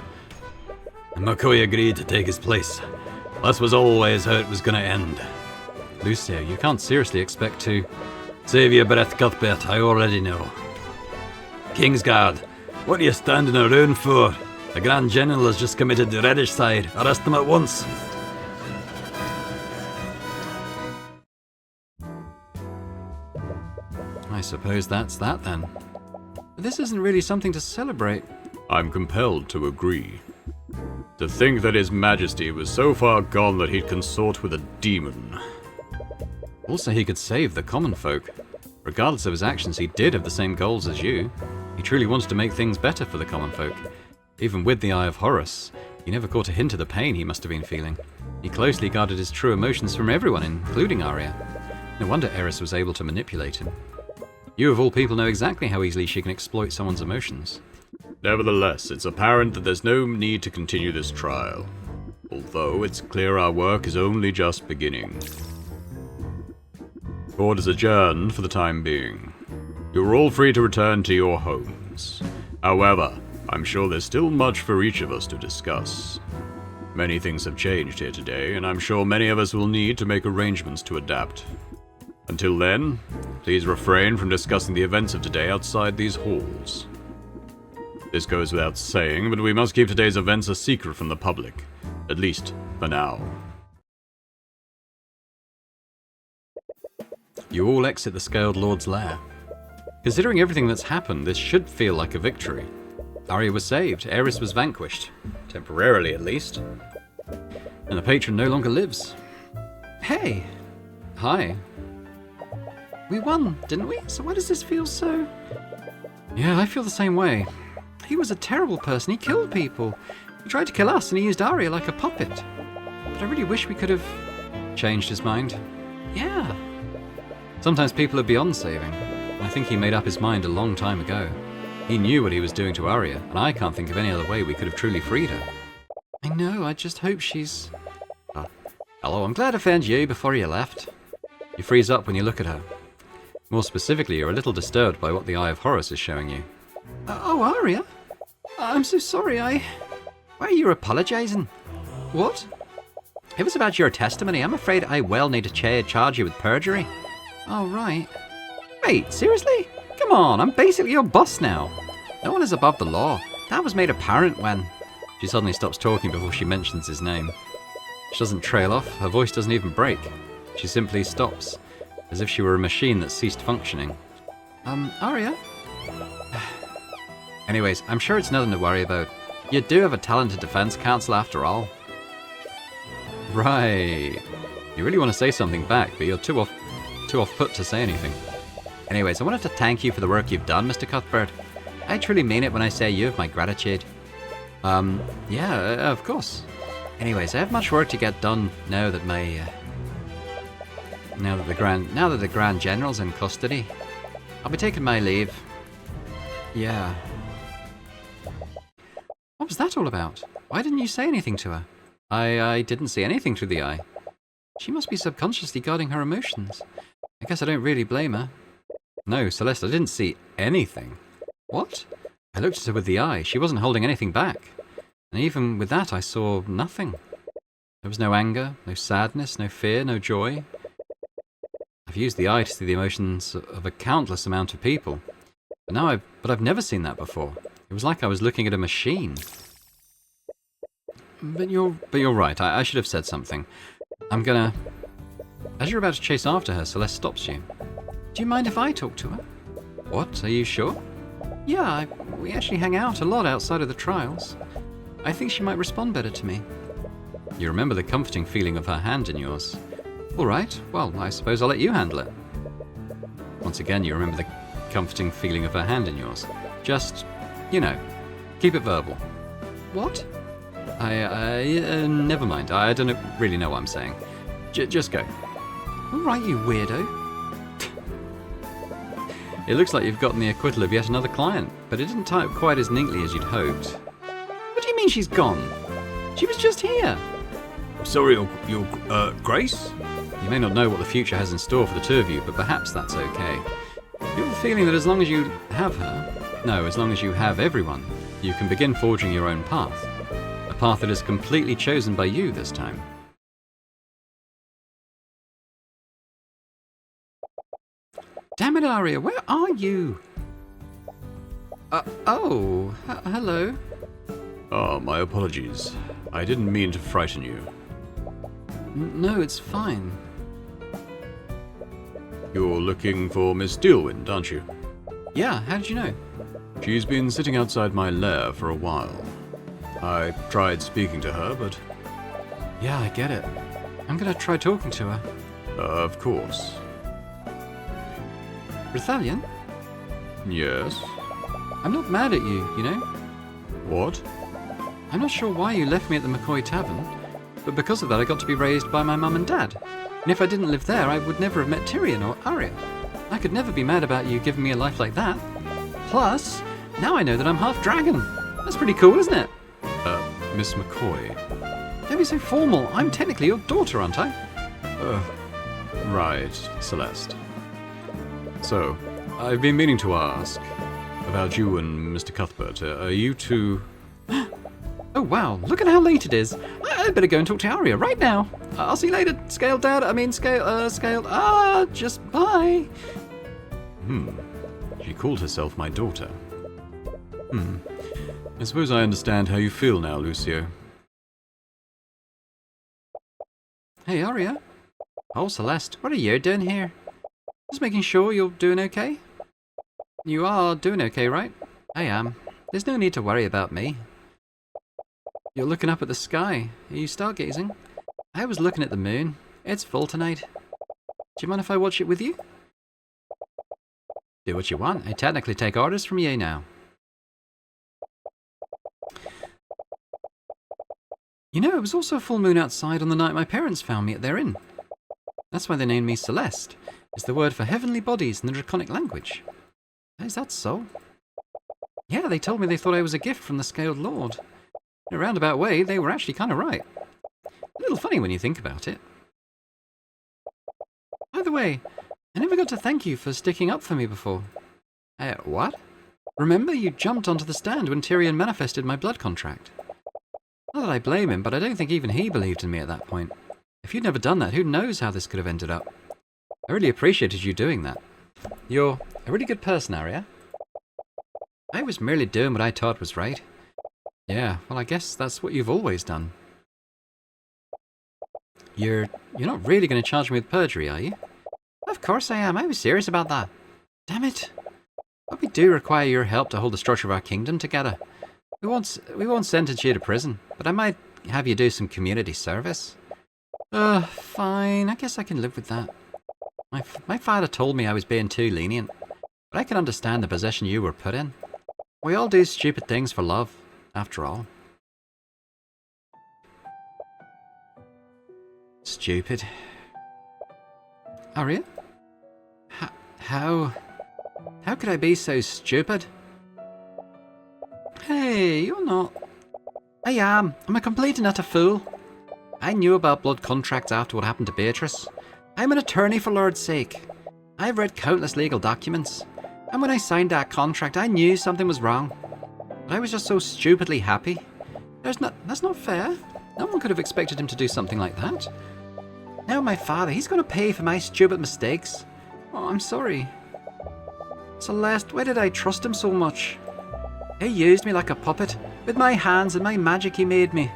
And McCoy agreed to take his place. This was always how it was going to end. Lucio, you can't seriously expect to... Save your breath, Cuthbert, I already know. Kingsguard, what are you standing around for? The Grand General has just committed the Reddish side. Arrest him at once. I suppose that's that then. But this isn't really something to celebrate. I'm compelled to agree. To think that His Majesty was so far gone that he'd consort with a demon. Also, he could save the common folk. Regardless of his actions, he did have the same goals as you. He truly wanted to make things better for the common folk. Even with the Eye of Horus, he never caught a hint of the pain he must have been feeling. He closely guarded his true emotions from everyone, including Arya. No wonder Eris was able to manipulate him. You of all people know exactly how easily she can exploit someone's emotions. Nevertheless, it's apparent that there's no need to continue this trial. Although it's clear our work is only just beginning. Court is adjourned for the time being. You're all free to return to your homes. However, I'm sure there's still much for each of us to discuss. Many things have changed here today, and I'm sure many of us will need to make arrangements to adapt. Until then, please refrain from discussing the events of today outside these halls. This goes without saying, but we must keep today's events a secret from the public. At least, for now. You all exit the Scaled Lord's lair. Considering everything that's happened, this should feel like a victory. Arya was saved, Eris was vanquished. Temporarily, at least. And the Patron no longer lives. Hey! Hi. We won, didn't we? So why does this feel so... Yeah, I feel the same way. He was a terrible person, he killed people. He tried to kill us and he used Arya like a puppet. But I really wish we could have... changed his mind. Yeah. Sometimes people are beyond saving. I think he made up his mind a long time ago. He knew what he was doing to Arya, and I can't think of any other way we could have truly freed her. I know, I just hope she's... Oh, hello, I'm glad I found you before you left. You freeze up when you look at her. More specifically, you're a little disturbed by what the Eye of Horus is showing you. Oh, Arya? I'm so sorry, Why are you apologising? What? It was about your testimony. I'm afraid I will need to charge you with perjury. Oh, right. Wait, seriously? Come on, I'm basically your boss now. No one is above the law. That was made apparent when... She suddenly stops talking before she mentions his name. She doesn't trail off, her voice doesn't even break. She simply stops, as if she were a machine that ceased functioning. Arya? Anyways, I'm sure it's nothing to worry about. You do have a talented defense counsel after all. Right. You really want to say something back, but you're too off put to say anything. Anyways, I wanted to thank you for the work you've done, Mr. Cuthbert. I truly mean it when I say you have my gratitude. Yeah, of course. Anyways, I have much work to get done now that the Grand General's in custody. I'll be taking my leave. Yeah. What was that all about? Why didn't you say anything to her? I didn't see anything through the eye. She must be subconsciously guarding her emotions. I guess I don't really blame her. No, Celeste, I didn't see anything. What? I looked at her with the eye. She wasn't holding anything back. And even with that, I saw nothing. There was no anger, no sadness, no fear, no joy. I've used the eye to see the emotions of a countless amount of people. But I've never seen that before. It was like I was looking at a machine. But you're right. I should have said something. As you're about to chase after her, Celeste stops you. Do you mind if I talk to her? What? Are you sure? Yeah, we actually hang out a lot outside of the trials. I think she might respond better to me. You remember the comforting feeling of her hand in yours. All right, well, I suppose I'll let you handle it. Once again, you remember the comforting feeling of her hand in yours. Just, keep it verbal. What? Never mind. I don't really know what I'm saying. Just go. All right, you weirdo. It looks like you've gotten the acquittal of yet another client, but it didn't tie up quite as neatly as you'd hoped. What do you mean she's gone? She was just here. Sorry, your Grace? You may not know what the future has in store for the two of you, but perhaps that's okay. You have the feeling that as long as you have as long as you have everyone, you can begin forging your own path. A path that is completely chosen by you this time. Damn it, Arya, where are you? Hello. Oh, my apologies. I didn't mean to frighten you. No, it's fine. You're looking for Miss Steelwind, aren't you? Yeah, how did you know? She's been sitting outside my lair for a while. I tried speaking to her, but... Yeah, I get it. I'm gonna try talking to her. Of course. Rathalion? Yes? I'm not mad at you, you know? What? I'm not sure why you left me at the McCoy Tavern, but because of that I got to be raised by my mum and dad. And if I didn't live there, I would never have met Tyrion or Arya. I could never be mad about you giving me a life like that. Plus, now I know that I'm half dragon. That's pretty cool, isn't it? Miss McCoy. Don't be so formal. I'm technically your daughter, aren't I? Right, Celeste. So, I've been meaning to ask about you and Mr. Cuthbert. Are you two... Oh wow, look at how late it is. I'd better go and talk to Arya right now. I'll see you later, scaled. Just bye. She called herself my daughter. I suppose I understand how you feel now, Lucio. Hey, Arya. Oh, Celeste, what are you doing here? Just making sure you're doing okay. You are doing okay, right? I am. There's no need to worry about me. You're looking up at the sky. Are you stargazing? I was looking at the moon. It's full tonight. Do you mind if I watch it with you? Do what you want. I technically take orders from you now. You know, it was also a full moon outside on the night my parents found me at their inn. That's why they named me Celeste. It's the word for heavenly bodies in the Draconic language. Is that so? Yeah, they told me they thought I was a gift from the Scaled Lord. In a roundabout way, they were actually kind of right. A little funny when you think about it. By the way, I never got to thank you for sticking up for me before. What? Remember, you jumped onto the stand when Tyrion manifested my blood contract. Not that I blame him, but I don't think even he believed in me at that point. If you'd never done that, who knows how this could have ended up. I really appreciated you doing that. You're a really good person, Arya. I was merely doing what I thought was right. Yeah, well, I guess that's what you've always done. You're not really going to charge me with perjury, are you? Of course I am. I was serious about that. Damn it. But we do require your help to hold the structure of our kingdom together. We won't sentence you to prison, but I might have you do some community service. Fine. I guess I can live with that. My father told me I was being too lenient, but I can understand the position you were put in. We all do stupid things for love, after all. Stupid. Aria? How could I be so stupid? Hey, you're not. I am. I'm a complete and utter fool. I knew about blood contracts after what happened to Beatrice. I'm an attorney for Lord's sake. I've read countless legal documents. And when I signed that contract, I knew something was wrong. But I was just so stupidly happy. That's not fair. No one could have expected him to do something like that. Now my father, he's going to pay for my stupid mistakes. Oh, I'm sorry. Celeste, why did I trust him so much? He used me like a puppet, with my hands and my magic he made me.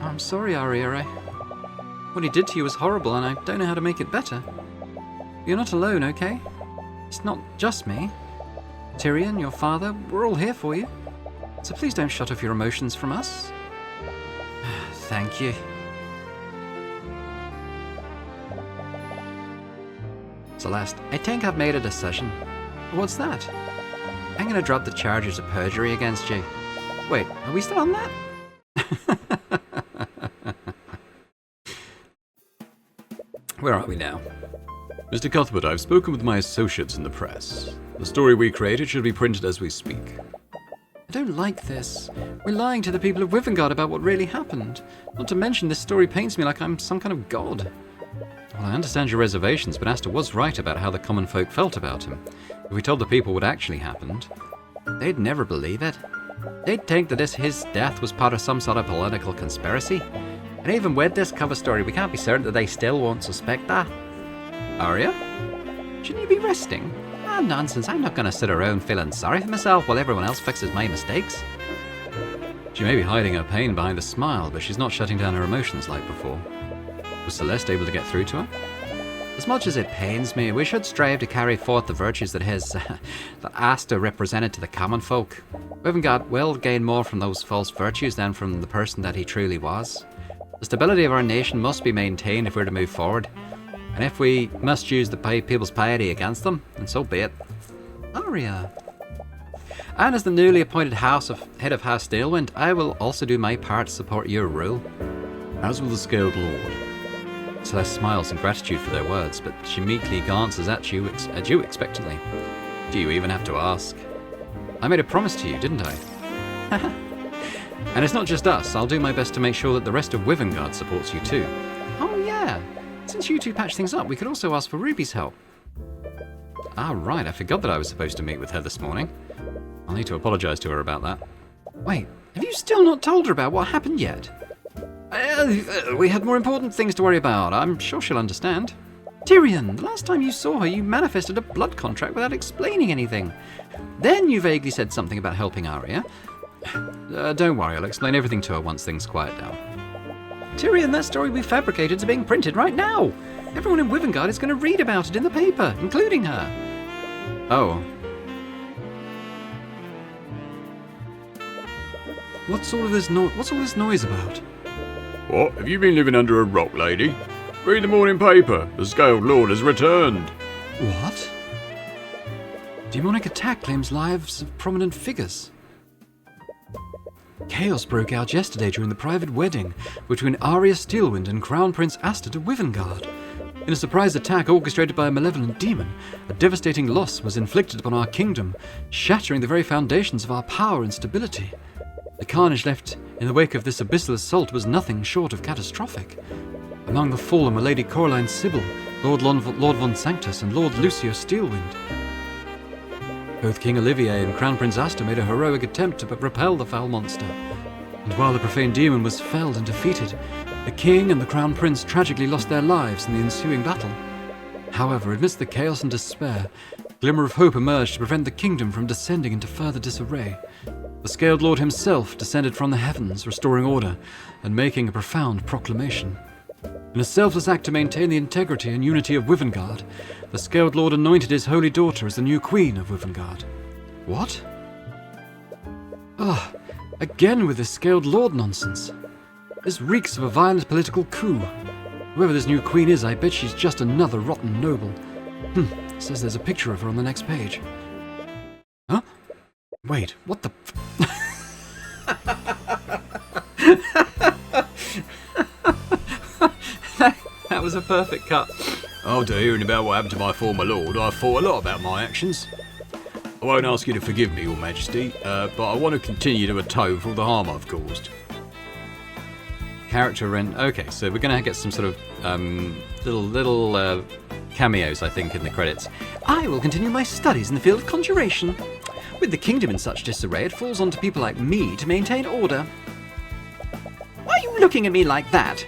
Oh, I'm sorry, Aria. What he did to you was horrible and I don't know how to make it better. You're not alone, okay? It's not just me. Tyrion, your father, we're all here for you. So please don't shut off your emotions from us. Thank you. Celeste, I think I've made a decision. What's that? I'm gonna drop the charges of perjury against you. Wait, are we still on that? Where are we now? Mr. Cuthbert, I've spoken with my associates in the press. The story we created should be printed as we speak. I don't like this. We're lying to the people of Wivengard about what really happened. Not to mention this story paints me like I'm some kind of god. Well, I understand your reservations, but Aster was right about how the common folk felt about him. If we told the people what actually happened, they'd never believe it. They'd think that his death was part of some sort of political conspiracy. And even with this cover story, we can't be certain that they still won't suspect that. Aria? Shouldn't you be resting? Ah, nonsense. I'm not going to sit around feeling sorry for myself while everyone else fixes my mistakes. She may be hiding her pain behind a smile, but she's not shutting down her emotions like before. Was Celeste able to get through to her? As much as it pains me, we should strive to carry forth the virtues that that Aster represented to the common folk. Wivengard will gain more from those false virtues than from the person that he truly was. The stability of our nation must be maintained if we're to move forward. And if we must use the people's piety against them, then so be it. Aria. And as the newly appointed head of House Steelwind, I will also do my part to support your rule. As will the Scaled Lord. Celeste smiles in gratitude for their words, but she meekly glances at you expectantly. Do you even have to ask? I made a promise to you, didn't I? And it's not just us. I'll do my best to make sure that the rest of Wivengard supports you too. Oh yeah. Since you two patched things up, we could also ask for Ruby's help. Ah, right. I forgot that I was supposed to meet with her this morning. I'll need to apologize to her about that. Wait, have you still not told her about what happened yet? We had more important things to worry about. I'm sure she'll understand. Tyrion, the last time you saw her, you manifested a blood contract without explaining anything. Then you vaguely said something about helping Aria. Don't worry, I'll explain everything to her once things quiet down. Tyrion, that story we fabricated is being printed right now. Everyone in Wivengard is going to read about it in the paper, including her. Oh. What's all this noise about? What? Have you been living under a rock, lady? Read the morning paper. The Scaled Lord has returned. What? Demonic attack claims lives of prominent figures. Chaos broke out yesterday during the private wedding between Arya Steelwind and Crown Prince Aster to Wivengard. In a surprise attack orchestrated by a malevolent demon, a devastating loss was inflicted upon our kingdom, shattering the very foundations of our power and stability. The carnage left in the wake of this abyssal assault was nothing short of catastrophic. Among the fallen were Lady Coraline Sybil, Lord Von Sanctus, and Lord Lucio Steelwind. Both King Olivier and Crown Prince Aster made a heroic attempt to repel the foul monster. And while the profane demon was felled and defeated, the king and the crown prince tragically lost their lives in the ensuing battle. However, amidst the chaos and despair, a glimmer of hope emerged to prevent the kingdom from descending into further disarray. The Scaled Lord himself descended from the heavens, restoring order and making a profound proclamation. In a selfless act to maintain the integrity and unity of Wivengard, the Scaled Lord anointed his holy daughter as the new queen of Wivengard. What? Ah, again with this Scaled Lord nonsense. This reeks of a violent political coup. Whoever this new queen is, I bet she's just another rotten noble. It says there's a picture of her on the next page. Huh? Wait, what the... That was a perfect cut. After hearing about what happened to my former lord, I've thought a lot about my actions. I won't ask you to forgive me, Your Majesty, but I want to continue to atone for all the harm I've caused. Character rent. Okay, so we're going to get some sort of little cameos, I think, in the credits. I will continue my studies in the field of conjuration. With the kingdom in such disarray, it falls on to people like me to maintain order. Why are you looking at me like that?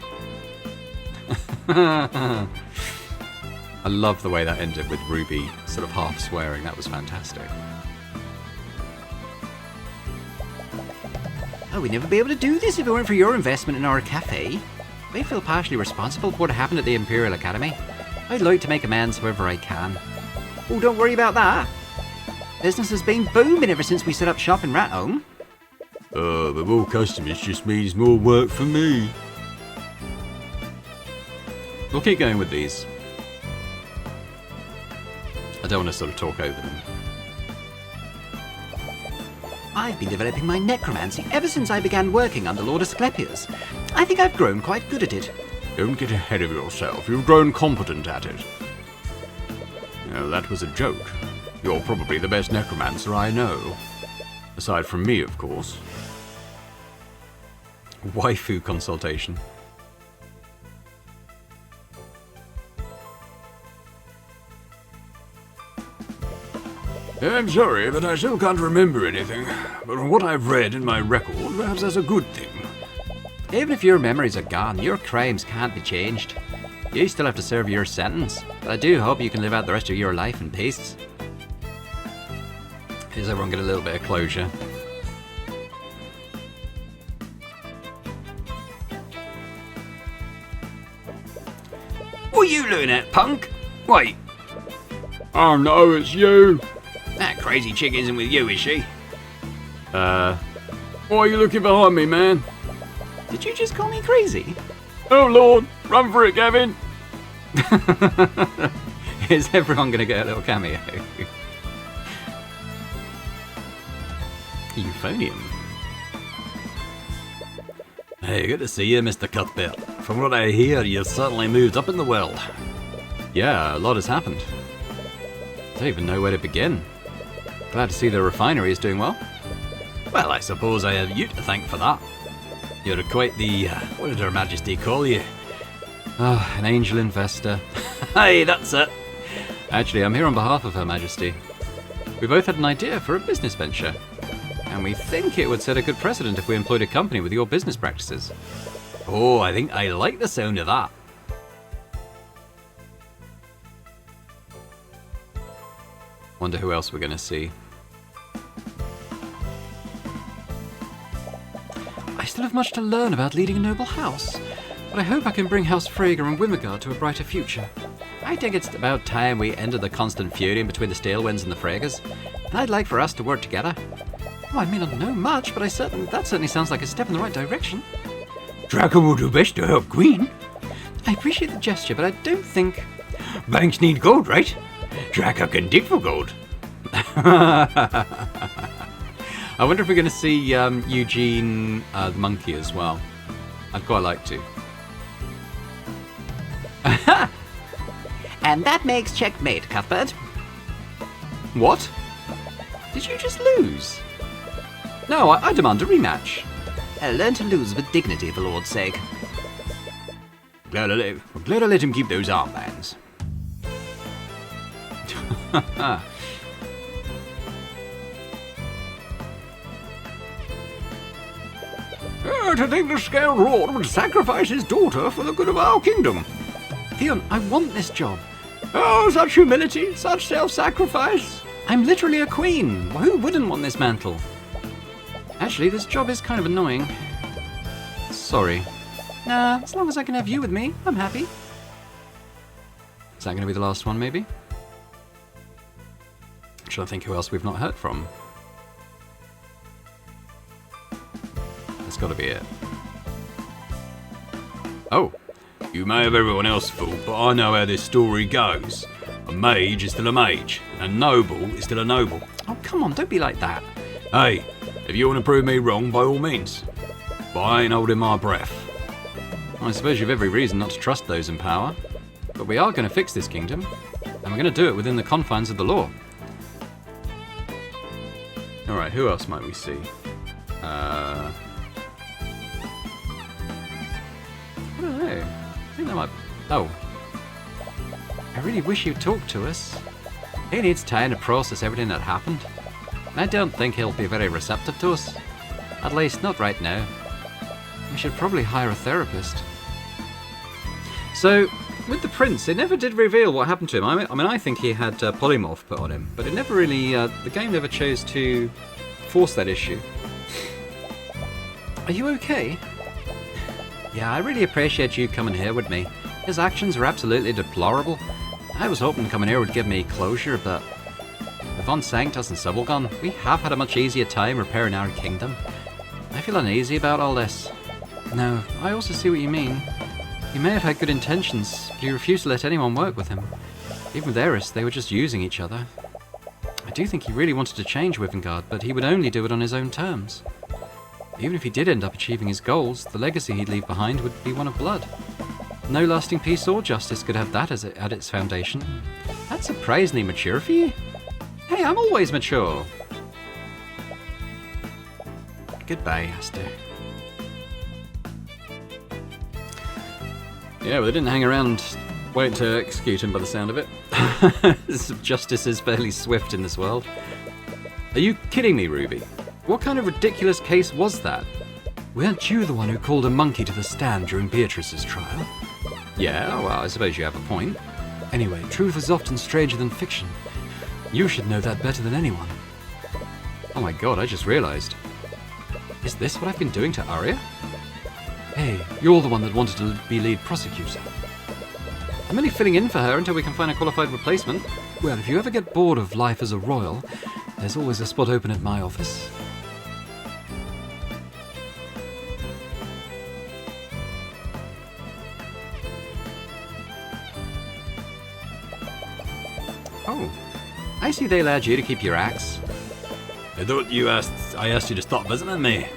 I love the way that ended with Ruby sort of half swearing. That was fantastic. Oh, we'd never be able to do this if it weren't for your investment in our cafe. I feel partially responsible for what happened at the Imperial Academy. I'd like to make amends wherever I can. Oh, don't worry about that. Business has been booming ever since we set up shop in Ratholme. But more customers just means more work for me. We'll keep going with these. I don't want to sort of talk over them. I've been developing my necromancy ever since I began working under Lord Asclepius. I think I've grown quite good at it. Don't get ahead of yourself. You've grown competent at it. No, that was a joke. You're probably the best necromancer I know. Aside from me, of course. Waifu consultation. I'm sorry, but I still can't remember anything. But from what I've read in my record, perhaps that's a good thing. Even if your memories are gone, your crimes can't be changed. You still have to serve your sentence, but I do hope you can live out the rest of your life in peace. Does everyone get a little bit of closure? What are you looking at, punk? Wait, Oh no, it's you. that crazy chick isn't with you, is she? Why are you looking behind me, man? Did you just call me crazy? Oh lord, run for it, Gavin. Is everyone going to get a little cameo? Euphonium. Hey, good to see you, Mr. Cuthbert. From what I hear, you've certainly moved up in the world. Yeah, a lot has happened. I don't even know where to begin. Glad to see the refinery is doing well. Well, I suppose I have you to thank for that. You're quite the, what did Her Majesty call you? Ah, an angel investor. Hey, that's it. Actually, I'm here on behalf of Her Majesty. We both had an idea for a business venture, and we think it would set a good precedent if we employed a company with your business practices. Oh, I think I like the sound of that. Wonder who else we're going to see. I still have much to learn about leading a noble house, but I hope I can bring House Freyger and Wimegard to a brighter future. I think it's about time we ended the constant feuding between the Stalewinds and the Freygers, and I'd like for us to work together. Oh, I may not know much, but that certainly sounds like a step in the right direction. Draco will do best to help Queen. I appreciate the gesture, but I don't think... Banks need gold, right? Draco can dig for gold. I wonder if we're going to see Eugene the monkey as well. I'd quite like to. And that makes checkmate, Cuthbert. What? Did you just lose? No, I demand a rematch. Learn to lose with dignity, for Lord's sake. Glad I let him keep those armbands. To think the Scaled Lord would sacrifice his daughter for the good of our kingdom. Theon, I want this job. Oh, such humility, such self-sacrifice. I'm literally a queen. Who wouldn't want this mantle? Actually, this job is kind of annoying. Sorry. Nah, as long as I can have you with me, I'm happy. Is that going to be the last one, maybe? I'm trying to think who else we've not heard from. That's got to be it. Oh, you may have everyone else fooled, but I know how this story goes. A mage is still a mage, and a noble is still a noble. Oh, come on, don't be like that. Hey, if you want to prove me wrong, by all means. But I ain't holding my breath. I suppose you've every reason not to trust those in power. But we are going to fix this kingdom, and we're going to do it within the confines of the law. Alright, who else might we see? I don't know. I think that might... Oh. I really wish you'd talk to us. He needs time to process everything that happened. And I don't think he'll be very receptive to us. At least, not right now. We should probably hire a therapist. So, with the prince, it never did reveal what happened to him. I mean, I think he had polymorph put on him, but it never really... the game never chose to force that issue. Are you okay? Yeah, I really appreciate you coming here with me. His actions are absolutely deplorable. I was hoping coming here would give me closure, but with Von Sanctus and Subblegun, we have had a much easier time repairing our kingdom. I feel uneasy about all this. No, I also see what you mean. He may have had good intentions, but he refused to let anyone work with him. Even with Eris, they were just using each other. I do think he really wanted to change Wivengard, but he would only do it on his own terms. Even if he did end up achieving his goals, the legacy he'd leave behind would be one of blood. No lasting peace or justice could have that as at its foundation. That's surprisingly mature for you. Hey, I'm always mature. Goodbye, Aster. Yeah, well, they didn't hang around waiting to execute him by the sound of it. Justice is fairly swift in this world. Are you kidding me, Ruby? What kind of ridiculous case was that? Weren't you the one who called a monkey to the stand during Beatrice's trial? Yeah, well, I suppose you have a point. Anyway, truth is often stranger than fiction. You should know that better than anyone. Oh my god, I just realised. Is this what I've been doing to Arya? Hey, you're the one that wanted to be lead prosecutor. I'm only filling in for her until we can find a qualified replacement. Well, if you ever get bored of life as a royal, there's always a spot open at my office. Oh, I see they allowed you to keep your axe. I thought I asked you to stop visiting me.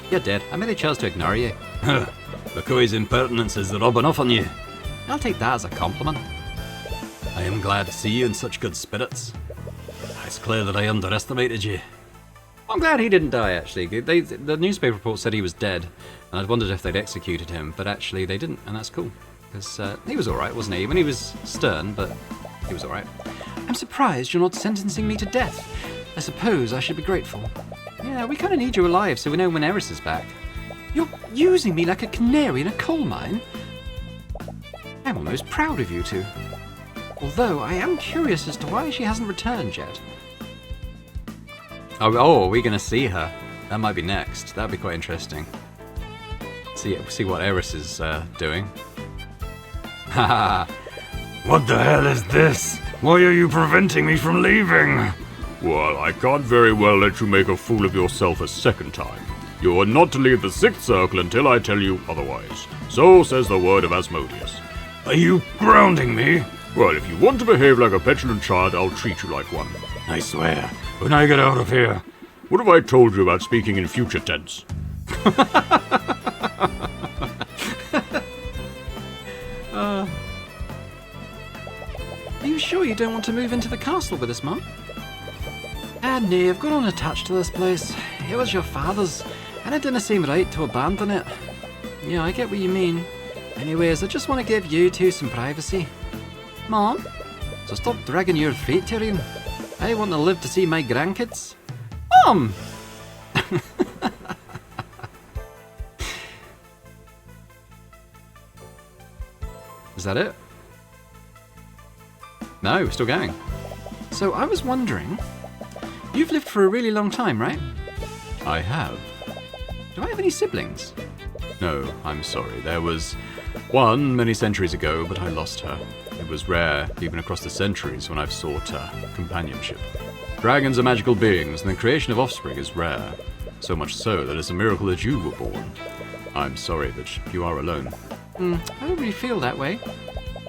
You did. I merely chose to ignore you. McCoy's impertinence is rubbing off on you. I'll take that as a compliment. I am glad to see you in such good spirits. It's clear that I underestimated you. I'm glad he didn't die, actually. The newspaper report said he was dead, and I'd wondered if they'd executed him, but actually they didn't, and that's cool. Because he was alright, wasn't he? When he was stern, but he was alright. I'm surprised you're not sentencing me to death. I suppose I should be grateful. Yeah, we kind of need you alive so we know when Eris is back. You're using me like a canary in a coal mine? I'm almost proud of you two. Although I am curious as to why she hasn't returned yet. Oh, are we going to see her? That might be next. That'd be quite interesting. See what Eris is doing. Haha. What the hell is this? Why are you preventing me from leaving? Well, I can't very well let you make a fool of yourself a second time. You are not to leave the Sixth Circle until I tell you otherwise. So says the word of Asmodeus. Are you grounding me? Well, if you want to behave like a petulant child, I'll treat you like one. I swear, when I get out of here... What have I told you about speaking in future tense? Are you sure you don't want to move into the castle with us, Mum? No, I've grown attached to this place. It was your father's, and it didn't seem right to abandon it. Yeah, I get what you mean. Anyways, I just want to give you two some privacy. Mom? So stop dragging your feet, Tyrion. I want to live to see my grandkids. Mom! Is that it? No, we're still going. So I was wondering, you've lived for a really long time, right? I have. Do I have any siblings? No, I'm sorry. There was one many centuries ago, but I lost her. It was rare, even across the centuries, when I've sought companionship. Dragons are magical beings, and the creation of offspring is rare. So much so that it's a miracle that you were born. I'm sorry that you are alone. I don't really feel that way.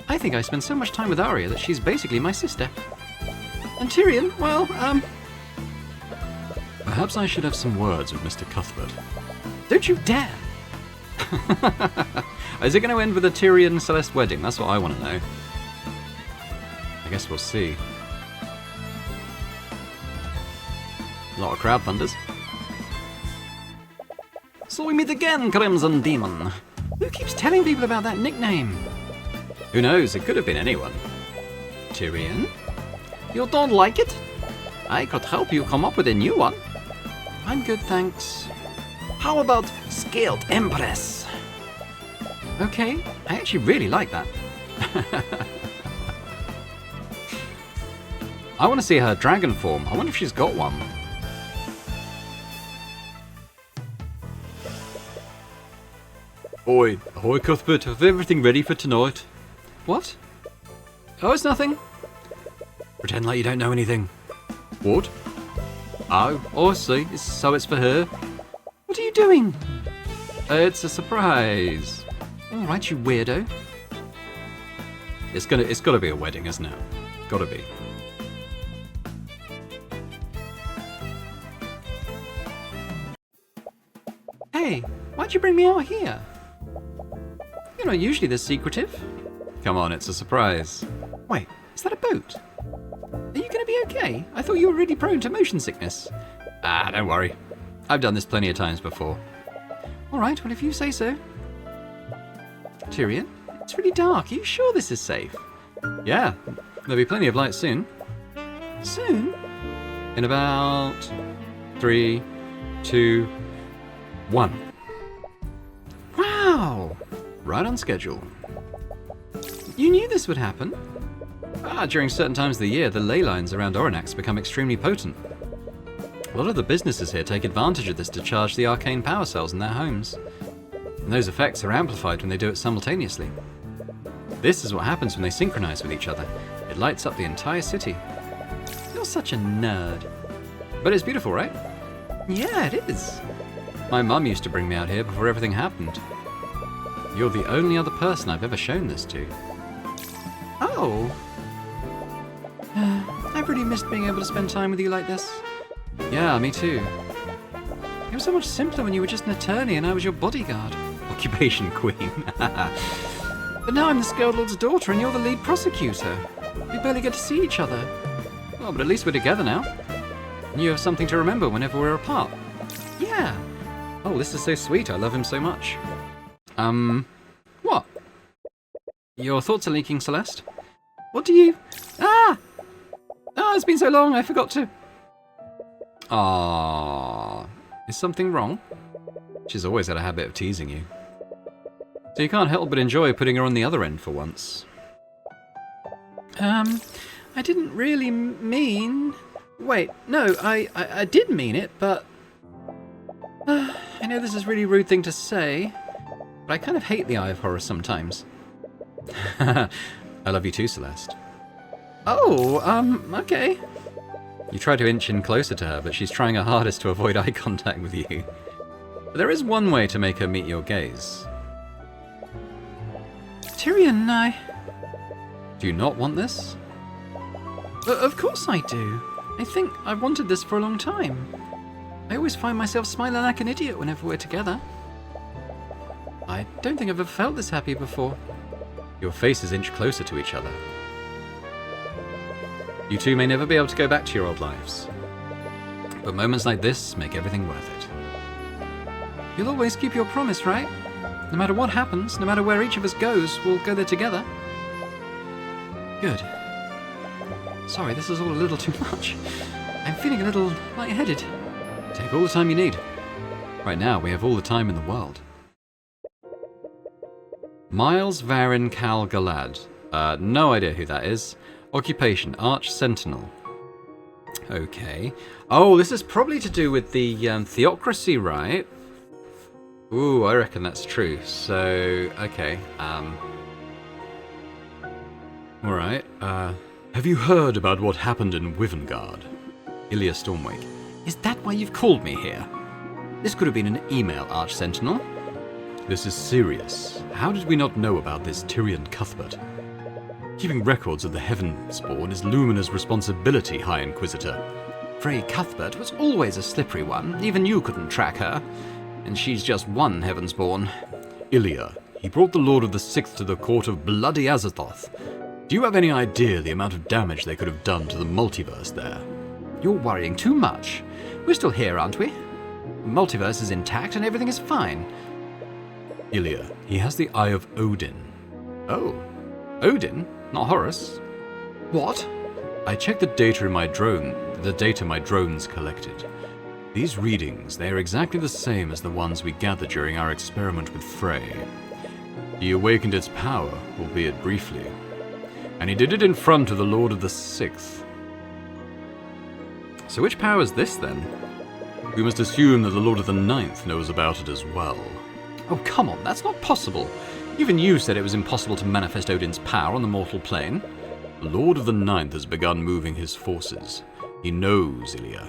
I think I spend so much time with Arya that she's basically my sister. And Tyrion, well, Perhaps I should have some words with Mr. Cuthbert. don't you dare! Is it going to end with a Tyrion-Celeste wedding? That's what I want to know. I guess we'll see. A lot of crowd thunders. So we meet again, Crimson Demon. Who keeps telling people about that nickname? Who knows? It could have been anyone. Tyrion? You don't like it? I could help you come up with a new one. I'm good, thanks. How about Scaled Empress? Okay, I actually really like that. I want to see her dragon form. I wonder if she's got one. Ahoy, Cuthbert. Have everything ready for tonight? What? Oh, it's nothing. Pretend like you don't know anything. What? Oh, I see. So it's for her. What are you doing? It's a surprise. All right, you weirdo. It's gotta be a wedding, isn't it? Gotta be. Hey, why'd you bring me out here? You're not usually this secretive. Come on, it's a surprise. Wait, is that a boat? Are you going to be okay? I thought you were really prone to motion sickness. Don't worry. I've done this plenty of times before. All right, well, if you say so. Tyrion, it's really dark. Are you sure this is safe? Yeah, there'll be plenty of light soon. Soon? In about 3, 2, 1. Wow! Right on schedule. You knew this would happen. During certain times of the year, the ley lines around Oranax become extremely potent. A lot of the businesses here take advantage of this to charge the arcane power cells in their homes. And those effects are amplified when they do it simultaneously. This is what happens when they synchronize with each other. It lights up the entire city. You're such a nerd. But it's beautiful, right? Yeah, it is. My mum used to bring me out here before everything happened. You're the only other person I've ever shown this to. Oh. I've really missed being able to spend time with you like this. Yeah, me too. It was so much simpler when you were just an attorney and I was your bodyguard. Occupation queen. But now I'm the Scaled Lord's daughter and you're the lead prosecutor. We barely get to see each other. Well, but at least we're together now. And you have something to remember whenever we're apart. Yeah. Oh, this is so sweet. I love him so much. What? Your thoughts are leaking, Celeste? What do you... Ah! Oh, it's been so long, I forgot to... Ah, is something wrong? She's always had a habit of teasing you. So you can't help but enjoy putting her on the other end for once. I didn't really mean... Wait, no, I did mean it, but... I know this is a really rude thing to say, but I kind of hate the Eye of Horror sometimes. I love you too, Celeste. Oh, okay. You try to inch in closer to her, but she's trying her hardest to avoid eye contact with you. But there is one way to make her meet your gaze. Tyrion, Do you not want this? Of course I do. I think I've wanted this for a long time. I always find myself smiling like an idiot whenever we're together. I don't think I've ever felt this happy before. Your faces inch closer to each other. You two may never be able to go back to your old lives. But moments like this make everything worth it. You'll always keep your promise, right? No matter what happens, no matter where each of us goes, we'll go there together. Good. Sorry, this is all a little too much. I'm feeling a little lightheaded. Take all the time you need. Right now, we have all the time in the world. Miles Varin Cal Galad. No idea who that is. Occupation, Arch Sentinel. Okay. Oh, this is probably to do with the theocracy, right? Ooh, I reckon that's true. So, okay. Alright, have you heard about what happened in Wivengard? Ilya Stormwake. Is that why you've called me here? This could have been an email, Arch Sentinel. This is serious. How did we not know about this Tyrion Cuthbert? Keeping records of the Heavenspawn is Lumina's responsibility, High Inquisitor. Frey Cuthbert was always a slippery one. Even you couldn't track her. And she's just one Heavenspawn. Ilya, he brought the Lord of the Sixth to the court of bloody Azathoth. Do you have any idea the amount of damage they could have done to the multiverse there? You're worrying too much. We're still here, aren't we? The multiverse is intact and everything is fine. Ilya, he has the Eye of Odin. Oh. Odin? Not Horus? What? I checked the data in my drone, the data my drones collected. These readings, they are exactly the same as the ones we gathered during our experiment with Frey. He awakened its power, albeit briefly. And he did it in front of the Lord of the Sixth. So which power is this then? We must assume that the Lord of the Ninth knows about it as well. Oh, come on, that's not possible. Even you said it was impossible to manifest Odin's power on the mortal plane. The Lord of the Ninth has begun moving his forces. He knows, Ilya.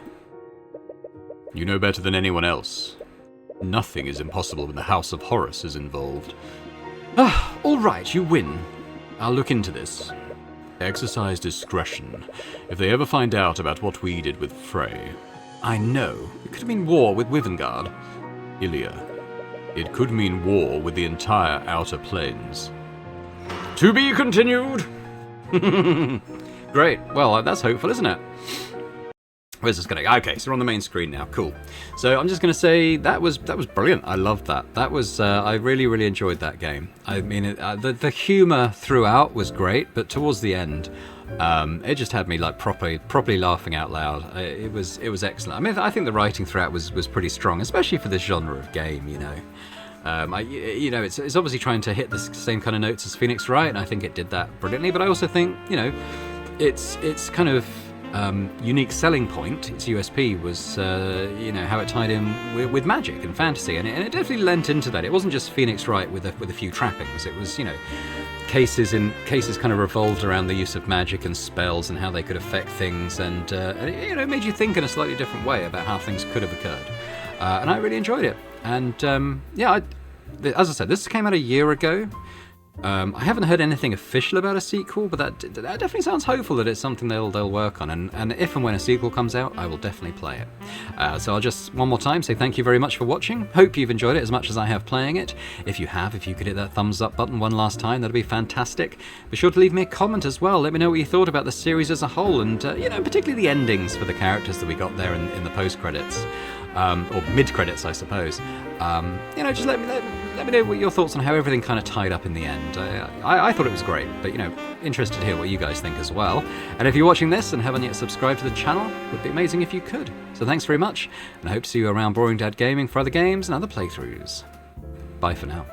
You know better than anyone else. Nothing is impossible when the House of Horus is involved. Ah, all right, you win. I'll look into this. Exercise discretion. If they ever find out about what we did with Frey. I know. It could have been war with Wivengard. Ilya, it could mean war with the entire Outer Planes. To be continued! Great. Well, that's hopeful, isn't it? Where's this going? Okay, so we're on the main screen now. Cool. So I'm just going to say that was brilliant. I loved that. That was I really enjoyed that game. I mean, the humour throughout was great, but towards the end, it just had me like properly laughing out loud. It was excellent. I mean, I think the writing throughout was pretty strong, especially for this genre of game. You know, it's obviously trying to hit the same kind of notes as Phoenix Wright, and I think it did that brilliantly. But I also think, you know, its kind of unique selling point, its USP, was you know, how it tied in with magic and fantasy, and it definitely lent into that. It wasn't just Phoenix Wright with a few trappings. It was, you know, cases kind of revolved around the use of magic and spells and how they could affect things, and you know, it made you think in a slightly different way about how things could have occurred, and I really enjoyed it. And yeah, as I said, this came out a year ago. I haven't heard anything official about a sequel, but that definitely sounds hopeful that it's something they'll work on, and if and when a sequel comes out, I will definitely play it. So I'll just one more time say thank you very much for watching. Hope you've enjoyed it as much as I have playing it. If you have, if you could hit that thumbs up button one last time, that'd be fantastic. Be sure to leave me a comment as well. Let me know what you thought about the series as a whole, and you know, particularly the endings for the characters that we got there in the post credits. Or mid-credits, I suppose. You know, just let me know what your thoughts on how everything kind of tied up in the end. I thought it was great, but, you know, interested to hear what you guys think as well. And if you're watching this and haven't yet subscribed to the channel, it would be amazing if you could. So thanks very much, and I hope to see you around Boring Dad Gaming for other games and other playthroughs. Bye for now.